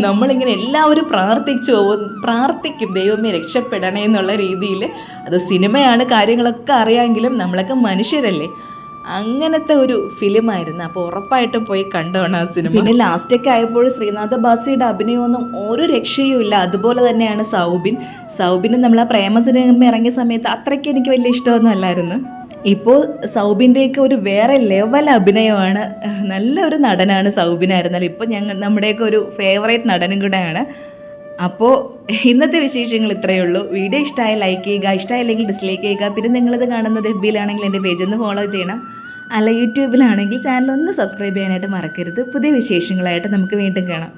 നമ്മളിങ്ങനെ എല്ലാവരും പ്രാർത്ഥിക്കും ദൈവമേ രക്ഷപ്പെടണേ എന്നുള്ള രീതിയിൽ. അത് സിനിമയാണ്, കാര്യങ്ങളൊക്കെ അറിയാമെങ്കിലും നമ്മളൊക്കെ മനുഷ്യരല്ലേ, അങ്ങനത്തെ ഒരു ഫിലിമായിരുന്നു. അപ്പോൾ ഉറപ്പായിട്ടും പോയി കണ്ടോണം ആ സിനിമ. പിന്നെ ലാസ്റ്റൊക്കെ ആയപ്പോൾ ശ്രീനാഥ ബാസിയുടെ അഭിനയമൊന്നും ഒരു രക്ഷയും ഇല്ല. അതുപോലെ തന്നെയാണ് സൗബിന് നമ്മൾ ആ പ്രേമ സിനിമ ഇറങ്ങിയ സമയത്ത് അത്രയ്ക്ക് എനിക്ക് വലിയ ഇഷ്ടമൊന്നും അല്ലായിരുന്നു. ഇപ്പോൾ സൗബിൻ്റെയൊക്കെ ഒരു വേറെ ലെവൽ അഭിനയമാണ്. നല്ലൊരു നടനാണ് സൗബിനായിരുന്നാൽ. ഇപ്പോൾ നമ്മുടെയൊക്കെ ഒരു ഫേവറേറ്റ് നടനും കൂടെയാണ്. അപ്പോൾ ഇന്നത്തെ വിശേഷങ്ങൾ ഇത്രയേ ഉള്ളൂ. വീഡിയോ ഇഷ്ടമായി ലൈക്ക് ചെയ്യുക, ഇഷ്ടമായില്ലെങ്കിൽ ഡിസ്ലൈക്ക് ചെയ്യുക. പിന്നെ നിങ്ങളിത് കാണുന്നത് FBയിലാണെങ്കിൽ എൻ്റെ പേജൊന്ന് ഫോളോ ചെയ്യണം. അല്ല യൂട്യൂബിലാണെങ്കിൽ ചാനൽ ഒന്ന് സബ്സ്ക്രൈബ് ചെയ്യാനായിട്ട് മറക്കരുത്. പുതിയ വിശേഷങ്ങളായിട്ട് നമുക്ക് വീണ്ടും കാണാം.